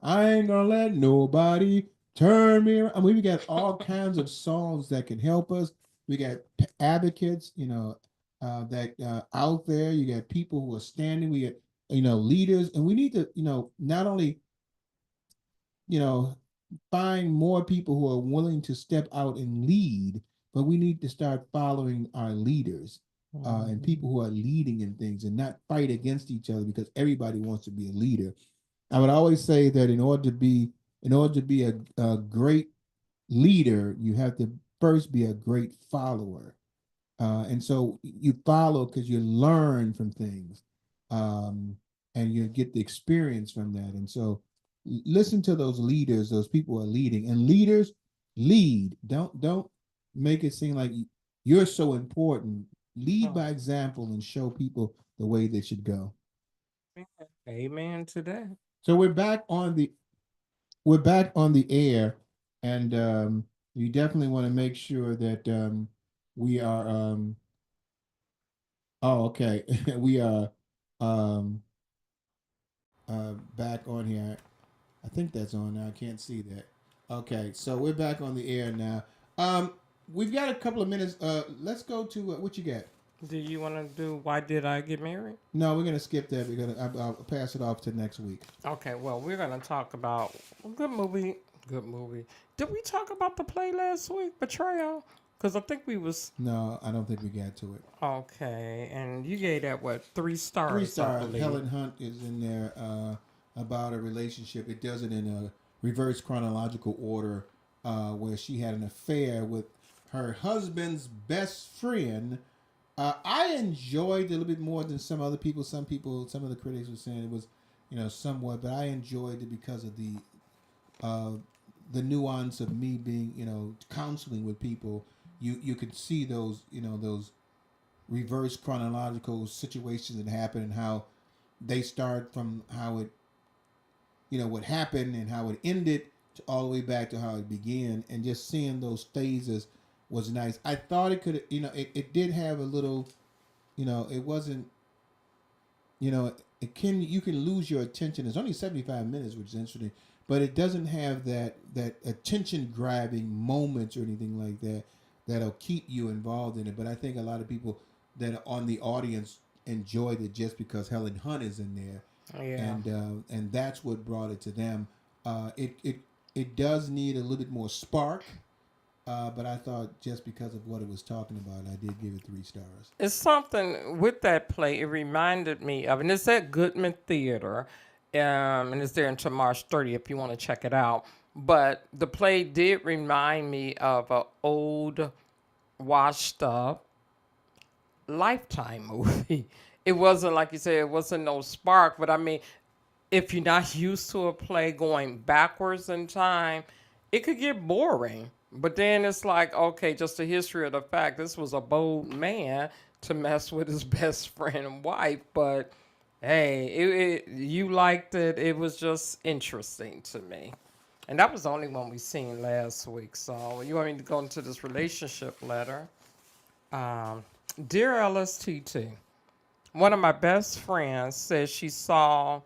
I ain't gonna let nobody turn me around. I mean, we got all kinds of songs that can help us. We got advocates, that out there. You got people who are standing. We got, leaders, and we need to, not only, find more people who are willing to step out and lead, but we need to start following our leaders and people who are leading in things, and not fight against each other because everybody wants to be a leader. I would always say that in order to be a great leader, you have to first be a great follower. And so you follow because you learn from things, and you get the experience from that. And so listen to those leaders, those people who are leading, and leaders lead. Don't make it seem like you're so important. Lead by example and show people the way they should go. Amen to that. So we're back on the air, and you definitely want to make sure that we are oh, okay. We are back on here. I think that's on now. I can't see that. Okay, so we're back on the air now. We've got a couple of minutes. Let's go to what you got. Do you want to do Why Did I Get Married? No, we're gonna skip that. I'll pass it off to next week. Okay, well, we're gonna talk about a good movie. Good movie. Did we talk about the play last week, Betrayal? Because I think we was. No, I don't think we got to it. Okay, and you gave that what 3 stars? 3 stars. Helen Hunt is in there about a relationship. It does it in a reverse chronological order, where she had an affair with her husband's best friend. I enjoyed it a little bit more than some other people. Some of the critics were saying it was, somewhat, but I enjoyed it because of the nuance of me being, counseling with people. You could see those, those reverse chronological situations that happen, and how they start from how it, what happened and how it ended, to all the way back to how it began, and just seeing those phases was nice. I thought it could, it did have a little, it wasn't, you can lose your attention. It's only 75 minutes, which is interesting, but it doesn't have that attention grabbing moments or anything like that that'll keep you involved in it. But I think a lot of people that are on the audience enjoyed it just because Helen Hunt is in there. Yeah. And that's what brought it to them. It does need a little bit more spark. But I thought just because of what it was talking about, I did give it 3 stars. It's something with that play. It reminded me of, and it's at Goodman Theater, and it's there until March 30th if you want to check it out. But the play did remind me of an old, washed up Lifetime movie. It wasn't, like you said, it wasn't no spark, but I mean, if you're not used to a play going backwards in time, it could get boring. But then it's like, okay, just the history of the fact, this was a bold man to mess with his best friend and wife. But hey, you liked it. It was just interesting to me. And that was the only one we seen last week. So you want me to go into this relationship letter? Dear LSTT, one of my best friends says she saw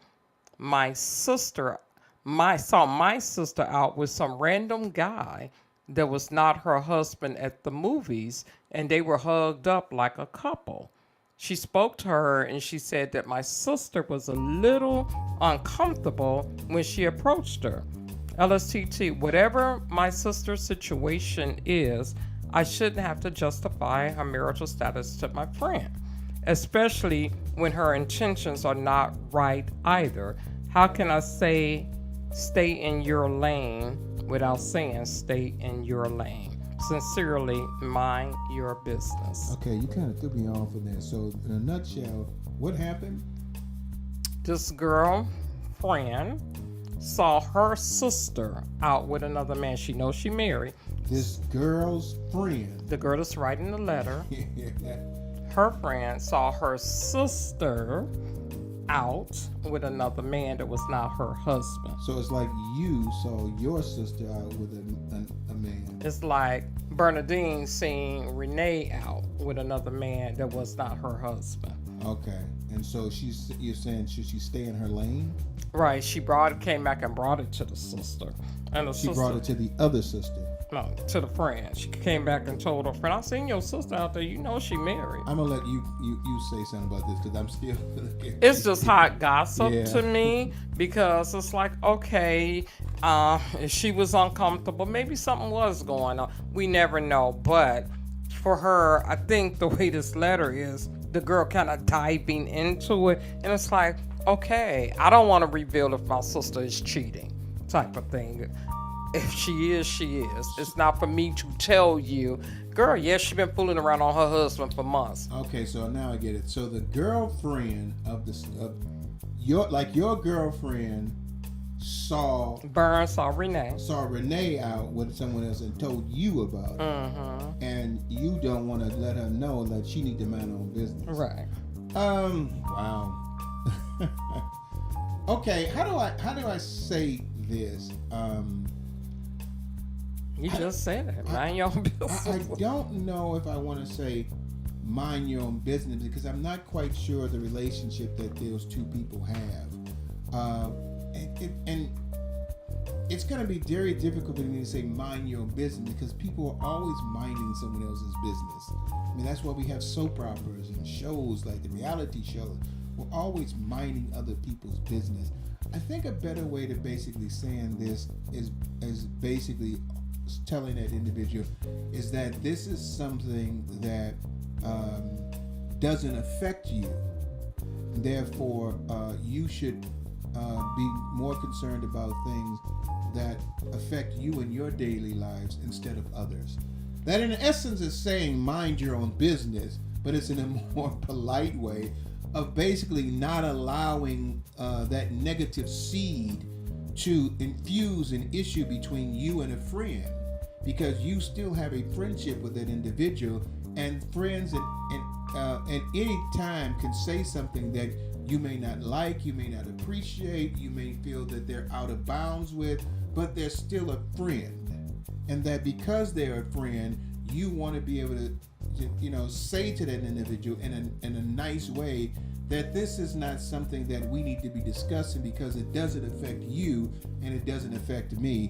my sister out with some random guy that was not her husband at the movies, and they were hugged up like a couple. She spoke to her, and she said that my sister was a little uncomfortable when she approached her. LSTT, whatever my sister's situation is, I shouldn't have to justify her marital status to my friend, especially when her intentions are not right either. How can I say stay in your lane without saying stay in your lane? Sincerely, mind your business. Okay, you kind of threw me off in there. So, in a nutshell, what happened? This girl friend saw her sister out with another man. She knows she married. This girl's friend. The girl that's writing the letter, her friend saw her sister out with another man that was not her husband. So it's like you saw your sister out with a man. It's like Bernadine seeing Renee out with another man that was not her husband. Okay, and so you're saying should she stay in her lane? Right, came back and brought it to the sister. And the She sister, brought it to the other sister. no, to the friend. She came back and told her friend, I seen your sister out there. You know she married. I'm gonna let you say something about this because I'm still. It's just hot gossip Yeah. to me because it's like, okay, she was uncomfortable. Maybe something was going on. We never know. But for her, I think the way this letter is, the girl kind of diving into it. And it's like, okay, I don't want to reveal if my sister is cheating type of thing. If she is, she is. It's not for me to tell you, girl, yes, she been fooling around on her husband for months. Okay, so now I get it. So the girlfriend of your girlfriend saw Renee out with someone else and told you about it, and you don't want to let her know that she need to mind her own business. Right. Wow. Okay, how do I say this? You just said it. Mind your own business. I don't know if I want to say mind your own business because I'm not quite sure the relationship that those two people have. And it's going to be very difficult for me to say mind your own business because people are always minding someone else's business. I mean, that's why we have soap operas and shows like the reality shows. We're always minding other people's business. I think a better way to basically saying this is basically telling that individual is that this is something that doesn't affect you. Therefore, you should be more concerned about things that affect you in your daily lives instead of others. That in essence is saying mind your own business, but it's in a more polite way of basically not allowing that negative seed to infuse an issue between you and a friend, because you still have a friendship with that individual, and friends at any time can say something that you may not like, you may not appreciate, you may feel that they're out of bounds with, but they're still a friend. And that because they're a friend, you want to be able to, say to that individual in a nice way that this is not something that we need to be discussing because it doesn't affect you and it doesn't affect me.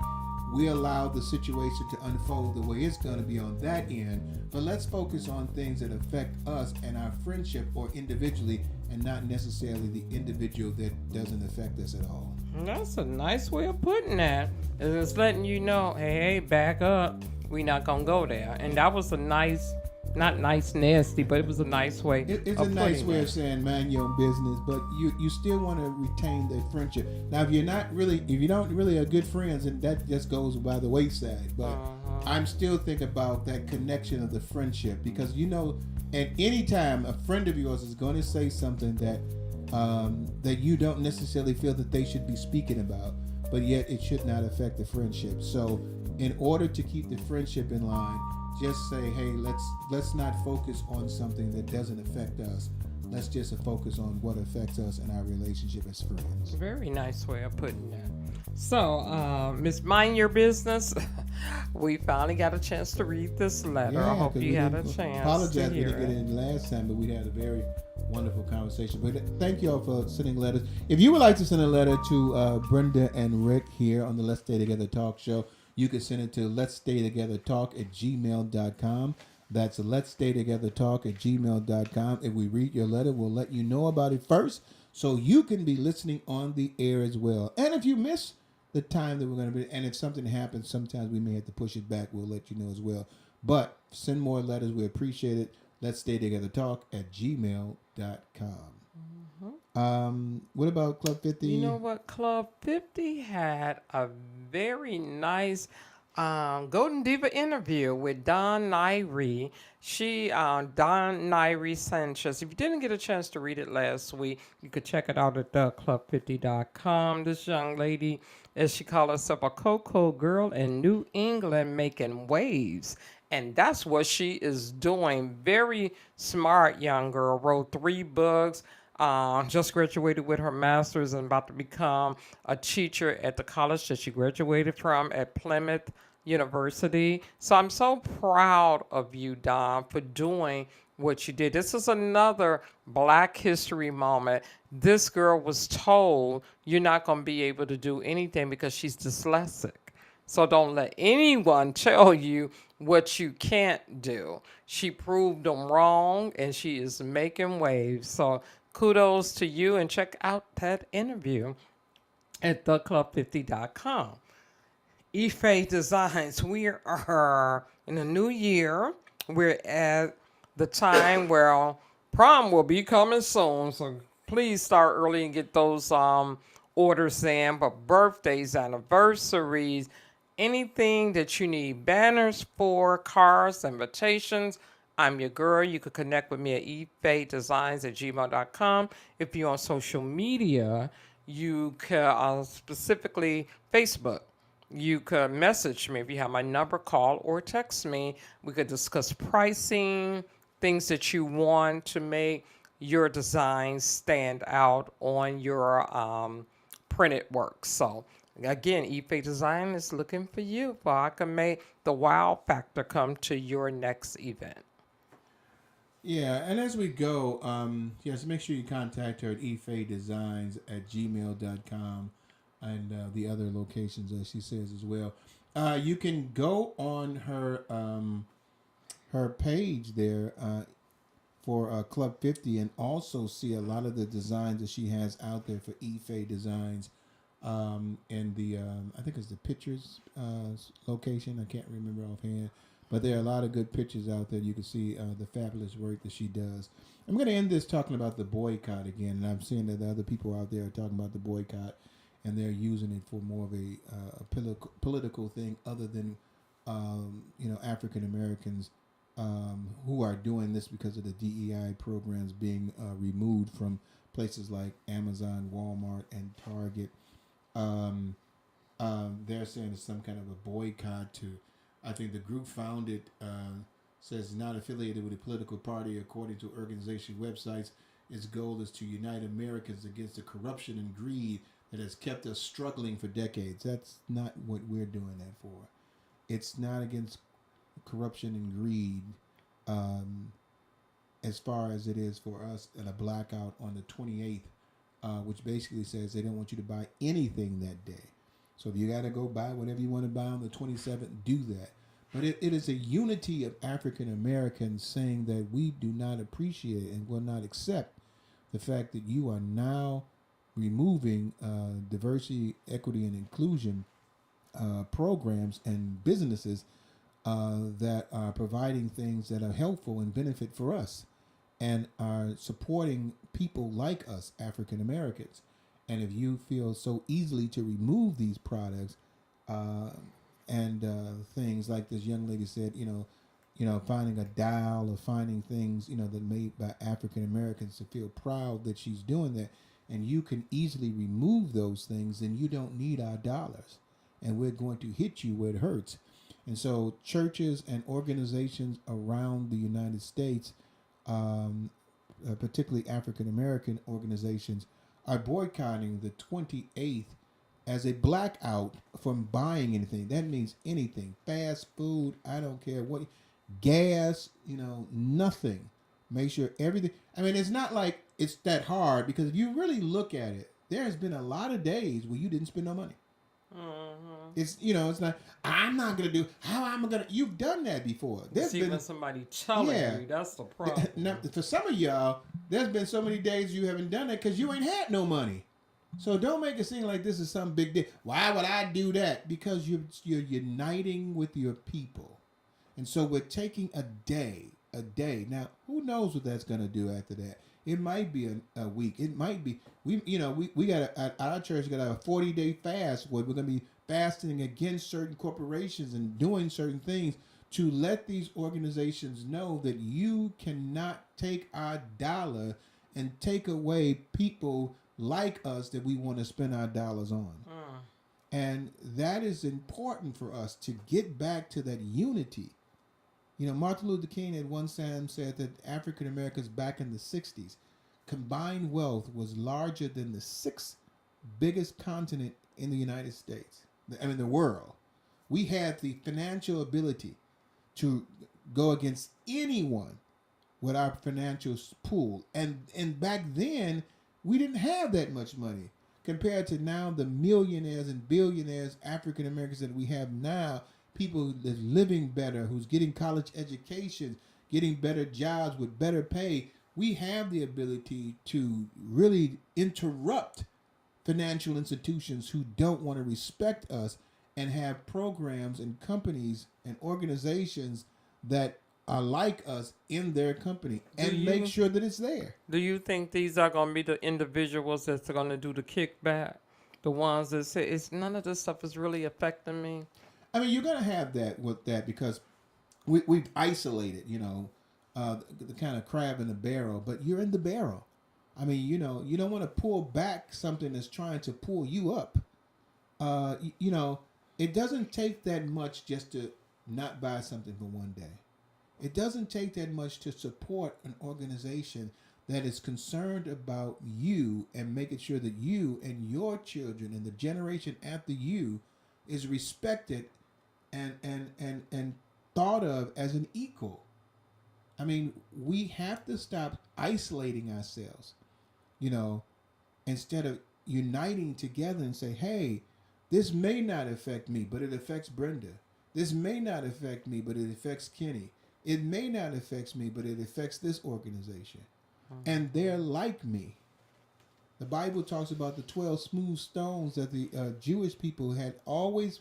We allow the situation to unfold the way it's going to be on that end, but let's focus on things that affect us and our friendship or individually, and not necessarily the individual that doesn't affect us at all. That's a nice way of putting that. It's letting you know, hey, back up. We're not going to go there. And that was a nice, not nice, nasty, but it was a nice way. It's a nice way of saying mind your own business, but you still want to retain that friendship. Now, if you don't really are good friends, and that just goes by the wayside. But I'm still thinking about that connection of the friendship, because at any time a friend of yours is going to say something that that you don't necessarily feel that they should be speaking about, but yet it should not affect the friendship. So, in order to keep the friendship in line, just say, hey, let's not focus on something that doesn't affect us. Let's just focus on what affects us and our relationship as friends. Very nice way of putting that. So, Miss Mind Your Business, we finally got a chance to read this letter. I hope you had a chance Apologize to we hear didn't get it. in last time, but we had a very wonderful conversation. But thank you all for sending letters. If you would like to send a letter to Brenda and Rick here on the Let's Stay Together Talk Show, you can send it to letsstaytogethertalk@gmail.com. That's letsstaytogethertalk@gmail.com. If we read your letter, we'll let you know about it first, so you can be listening on the air as well. And if you miss the time that we're going to be, and if something happens, sometimes we may have to push it back, we'll let you know as well. But send more letters. We appreciate it. letsstaytogethertalk@gmail.com. What about Club 50? You know what? Club 50 had a very nice Golden Diva interview with Don Nairi. Don Nairi Sanchez. If you didn't get a chance to read it last week, you could check it out at club50.com. This young lady, as she calls herself, a cocoa girl in New England making waves. And that's what she is doing. Very smart young girl. Wrote 3 books. Just graduated with her master's and about to become a teacher at the college that she graduated from at Plymouth University. So I'm so proud of you, Don, for doing what you did. This is another Black History moment. This girl was told you're not going to be able to do anything because she's dyslexic. So don't let anyone tell you what you can't do. She proved them wrong and she is making waves. So kudos to you, and check out that interview at theclub50.com. Ife Designs, we are in a new year. We're at the time where prom will be coming soon. So please start early and get those orders in. But birthdays, anniversaries, anything that you need banners for, cards, invitations, I'm your girl. You can connect with me at ifedesigns@gmail.com. If you're on social media, you can, specifically Facebook, you could message me if you have my number, call or text me. We could discuss pricing, things that you want to make your design stand out on your printed work. So again, Ife Design is looking for you, for I can make the wow factor come to your next event. Yeah, and as we go, yes, make sure you contact her at ifedesigns@gmail.com and the other locations, as she says as well. You can go on her page there for Club 50 and also see a lot of the designs that she has out there for Ife Designs. And the I think it's the pictures location. I can't remember offhand, but there are a lot of good pictures out there. You can see the fabulous work that she does. I'm going to end this talking about the boycott again, and I'm seeing that the other people out there are talking about the boycott, and they're using it for more of a political thing, other than African Americans who are doing this because of the DEI programs being removed from places like Amazon, Walmart, and Target. They're saying it's some kind of a boycott to, I think the group founded says not affiliated with a political party according to organization websites. Its goal is to unite Americans against the corruption and greed that has kept us struggling for decades. That's not what we're doing that for. It's not against corruption and greed as far as it is for us at a blackout on the 28th. Which basically says they don't want you to buy anything that day. So if you got to go buy whatever you want to buy on the 27th, do that. But it is a unity of African Americans saying that we do not appreciate and will not accept the fact that you are now removing diversity, equity, and inclusion programs and businesses that are providing things that are helpful and benefit for us, and are supporting people like us, African Americans. And if you feel so easily to remove these products and things like this young lady said, finding a dial or finding things, that made by African Americans to feel proud that she's doing that, and you can easily remove those things, then you don't need our dollars, and we're going to hit you where it hurts. And so churches and organizations around the United States, particularly African American organizations, are boycotting the 28th as a blackout from buying anything. That means anything. Fast food, I don't care what, gas, nothing. Make sure everything. I mean, it's not like it's that hard, because if you really look at it, there's been a lot of days where you didn't spend no money. Mm-hmm. It's it's not. I'm not gonna do. How am I gonna? You've done that before. There's been somebody telling you. That's the problem. Now, for some of y'all, there's been so many days you haven't done that because you ain't had no money. So don't make it seem like this is some big deal. Why would I do that? Because you're uniting with your people, and so we're taking a day. Now, who knows what that's gonna do after that? It might be a week. It might be we got our church got a 40-day fast where we're gonna be fasting against certain corporations and doing certain things to let these organizations know that you cannot take our dollar and take away people like us that we want to spend our dollars on. And that is important for us to get back to that unity. You know, Martin Luther King at one time said that African Americans back in the 60s, combined wealth was larger than the sixth biggest continent in the United States. I mean, the world. We had the financial ability to go against anyone with our financial pool. And back then, we didn't have that much money compared to now the millionaires and billionaires, African Americans that we have now, people that's living better, who's getting college education, getting better jobs with better pay. We have the ability to really interrupt financial institutions who don't want to respect us and have programs and companies and organizations that are like us in their company and make sure that it's there. Do you think these are going to be the individuals that's going to do the kickback? The ones that say, it's none of this stuff is really affecting me? I mean, you're going to have that with that because we've isolated, you know, the kind of crab in the barrel, but you're in the barrel. I mean, you know, you don't want to pull back something that's trying to pull you up. You know, it doesn't take that much just to not buy something for one day. It doesn't take that much to support an organization that is concerned about you and making sure that you and your children and the generation after you is respected and thought of as an equal. I mean, we have to stop isolating ourselves, you know, instead of uniting together and say, hey, this may not affect me, but it affects Brenda. This may not affect me, but it affects Kenny. It may not affect me, but it affects this organization. And they're like me. The Bible talks about the 12 smooth stones that the Jewish people had always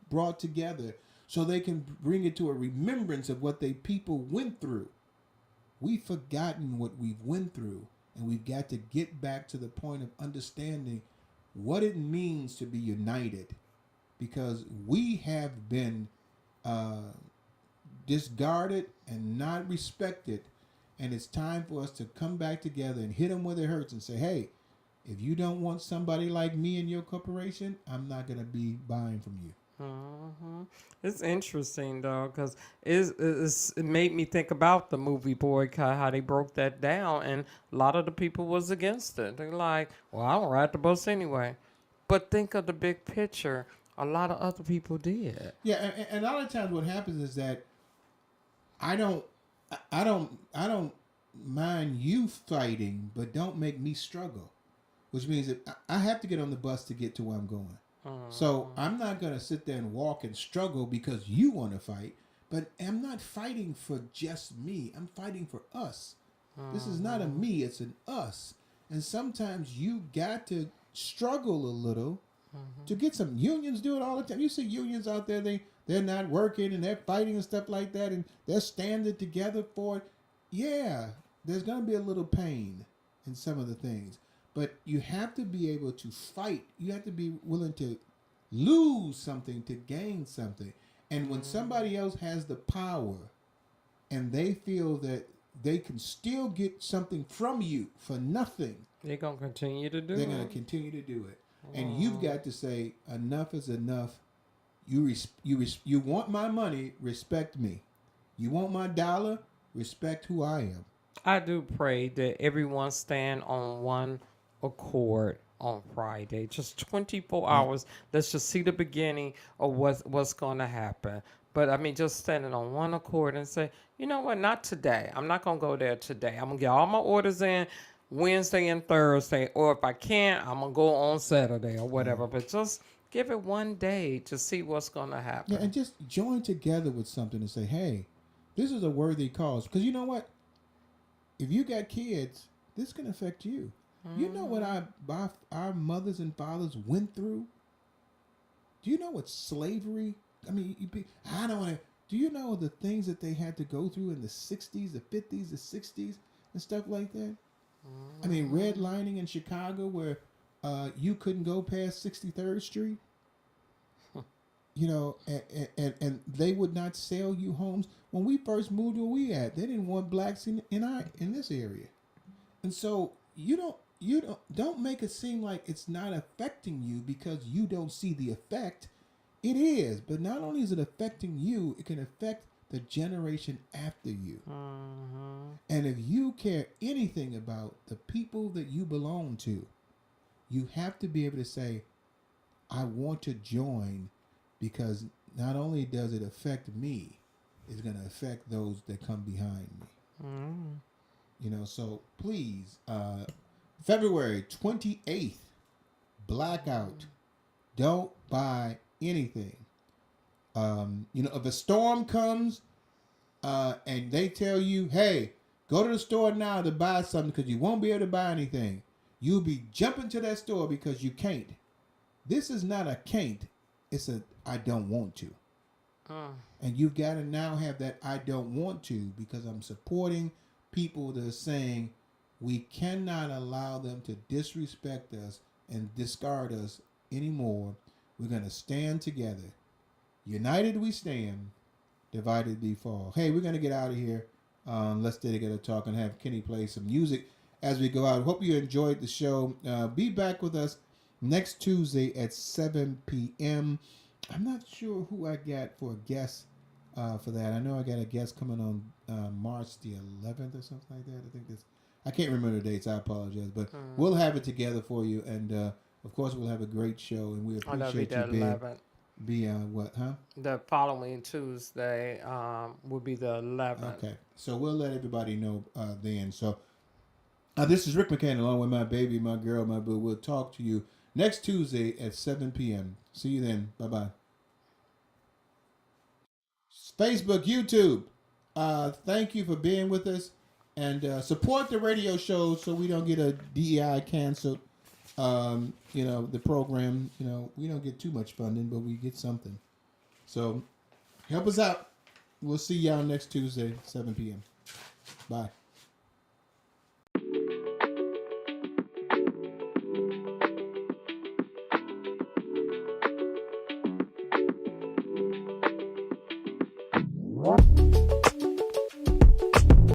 brought together so they can bring it to a remembrance of what they people went through. We've forgotten what we've went through, and we've got to get back to the point of understanding what it means to be united, because we have been discarded and not respected, and it's time for us to come back together and hit them where it hurts and say, hey, if you don't want somebody like me in your corporation, I'm not going to be buying from you. It's interesting though, because it made me think about the movie Boycott, how they broke that down, and a lot of the people was against it. They're like, well, I don't ride the bus anyway. But think of the big picture. A lot of other people did. Yeah, and a lot of times what happens is that I don't mind you fighting, but don't make me struggle. Which means that I have to get on the bus to get to where I'm going. So I'm not going to sit there and walk and struggle because you want to fight, but I'm not fighting for just me. I'm fighting for us. This is not a me, it's an us. And sometimes you got to struggle a little to get some. Unions do it all the time. You see unions out there, they're not working and they're fighting and stuff like that, and they're standing together for it. Yeah, there's going to be a little pain in some of the things. But you have to be able to fight. You have to be willing to lose something to gain something. And when somebody else has the power and they feel that they can still get something from you for nothing, they're going to continue to do it. They're going to continue to do it. And you've got to say, enough is enough. You want my money, respect me. You want my dollar, respect who I am. I do pray that everyone stand on one accord on Friday. Just 24 hours. Let's just see the beginning of what's going to happen. But I mean, just standing on one accord and say, you know what, not today. I'm not going to go there today. I'm going to get all my orders in Wednesday and Thursday. Or if I can't, I'm going to go on Saturday or whatever. But just give it one day to see what's going to happen. Yeah, and just join together with something and say, hey, this is a worthy cause. Because you know what? If you got kids, this can affect you. You know what our mothers and fathers went through? Do you know what slavery? I mean, I don't want to. Do you know the things that they had to go through in the 60s, the 50s, the 60s, and stuff like that? I mean, redlining in Chicago where you couldn't go past 63rd Street. you know, and they would not sell you homes. When we first moved where we at, they didn't want blacks in this area. And so you don't make it seem like it's not affecting you because you don't see the effect. It is, but not only is it affecting you, it can affect the generation after you. And if you care anything about the people that you belong to, you have to be able to say, I want to join, because not only does it affect me, it's going to affect those that come behind me. You know, so please, February 28th, blackout. Don't buy anything. You know, if a storm comes and they tell you, hey, go to the store now to buy something because you won't be able to buy anything, you'll be jumping to that store because you can't. This is not a can't. It's a I don't want to. And you've got to now have that I don't want to, because I'm supporting people that are saying we cannot allow them to disrespect us and discard us anymore. We're going to stand together. United we stand, divided we fall. Hey, we're going to get out of here. Let's stay together, talk, and have Kenny play some music as we go out. Hope you enjoyed the show. Be back with us next Tuesday at 7 p.m. I'm not sure who I got for a guest for that. I know I got a guest coming on March the 11th or something like that. I think I can't remember the dates. I apologize, but we'll have it together for you, and of course we'll have a great show, and we appreciate you being The following Tuesday will be the 11th. Okay, so we'll let everybody know then. So this is Rick McCann along with my baby, my girl, my boo. We'll talk to you next Tuesday at 7 p.m. See you then. Bye-bye. Facebook, YouTube, thank you for being with us. And support the radio show so we don't get a DEI canceled. You know, the program, you know, we don't get too much funding, but we get something. So help us out. We'll see y'all next Tuesday, 7 p.m. Bye.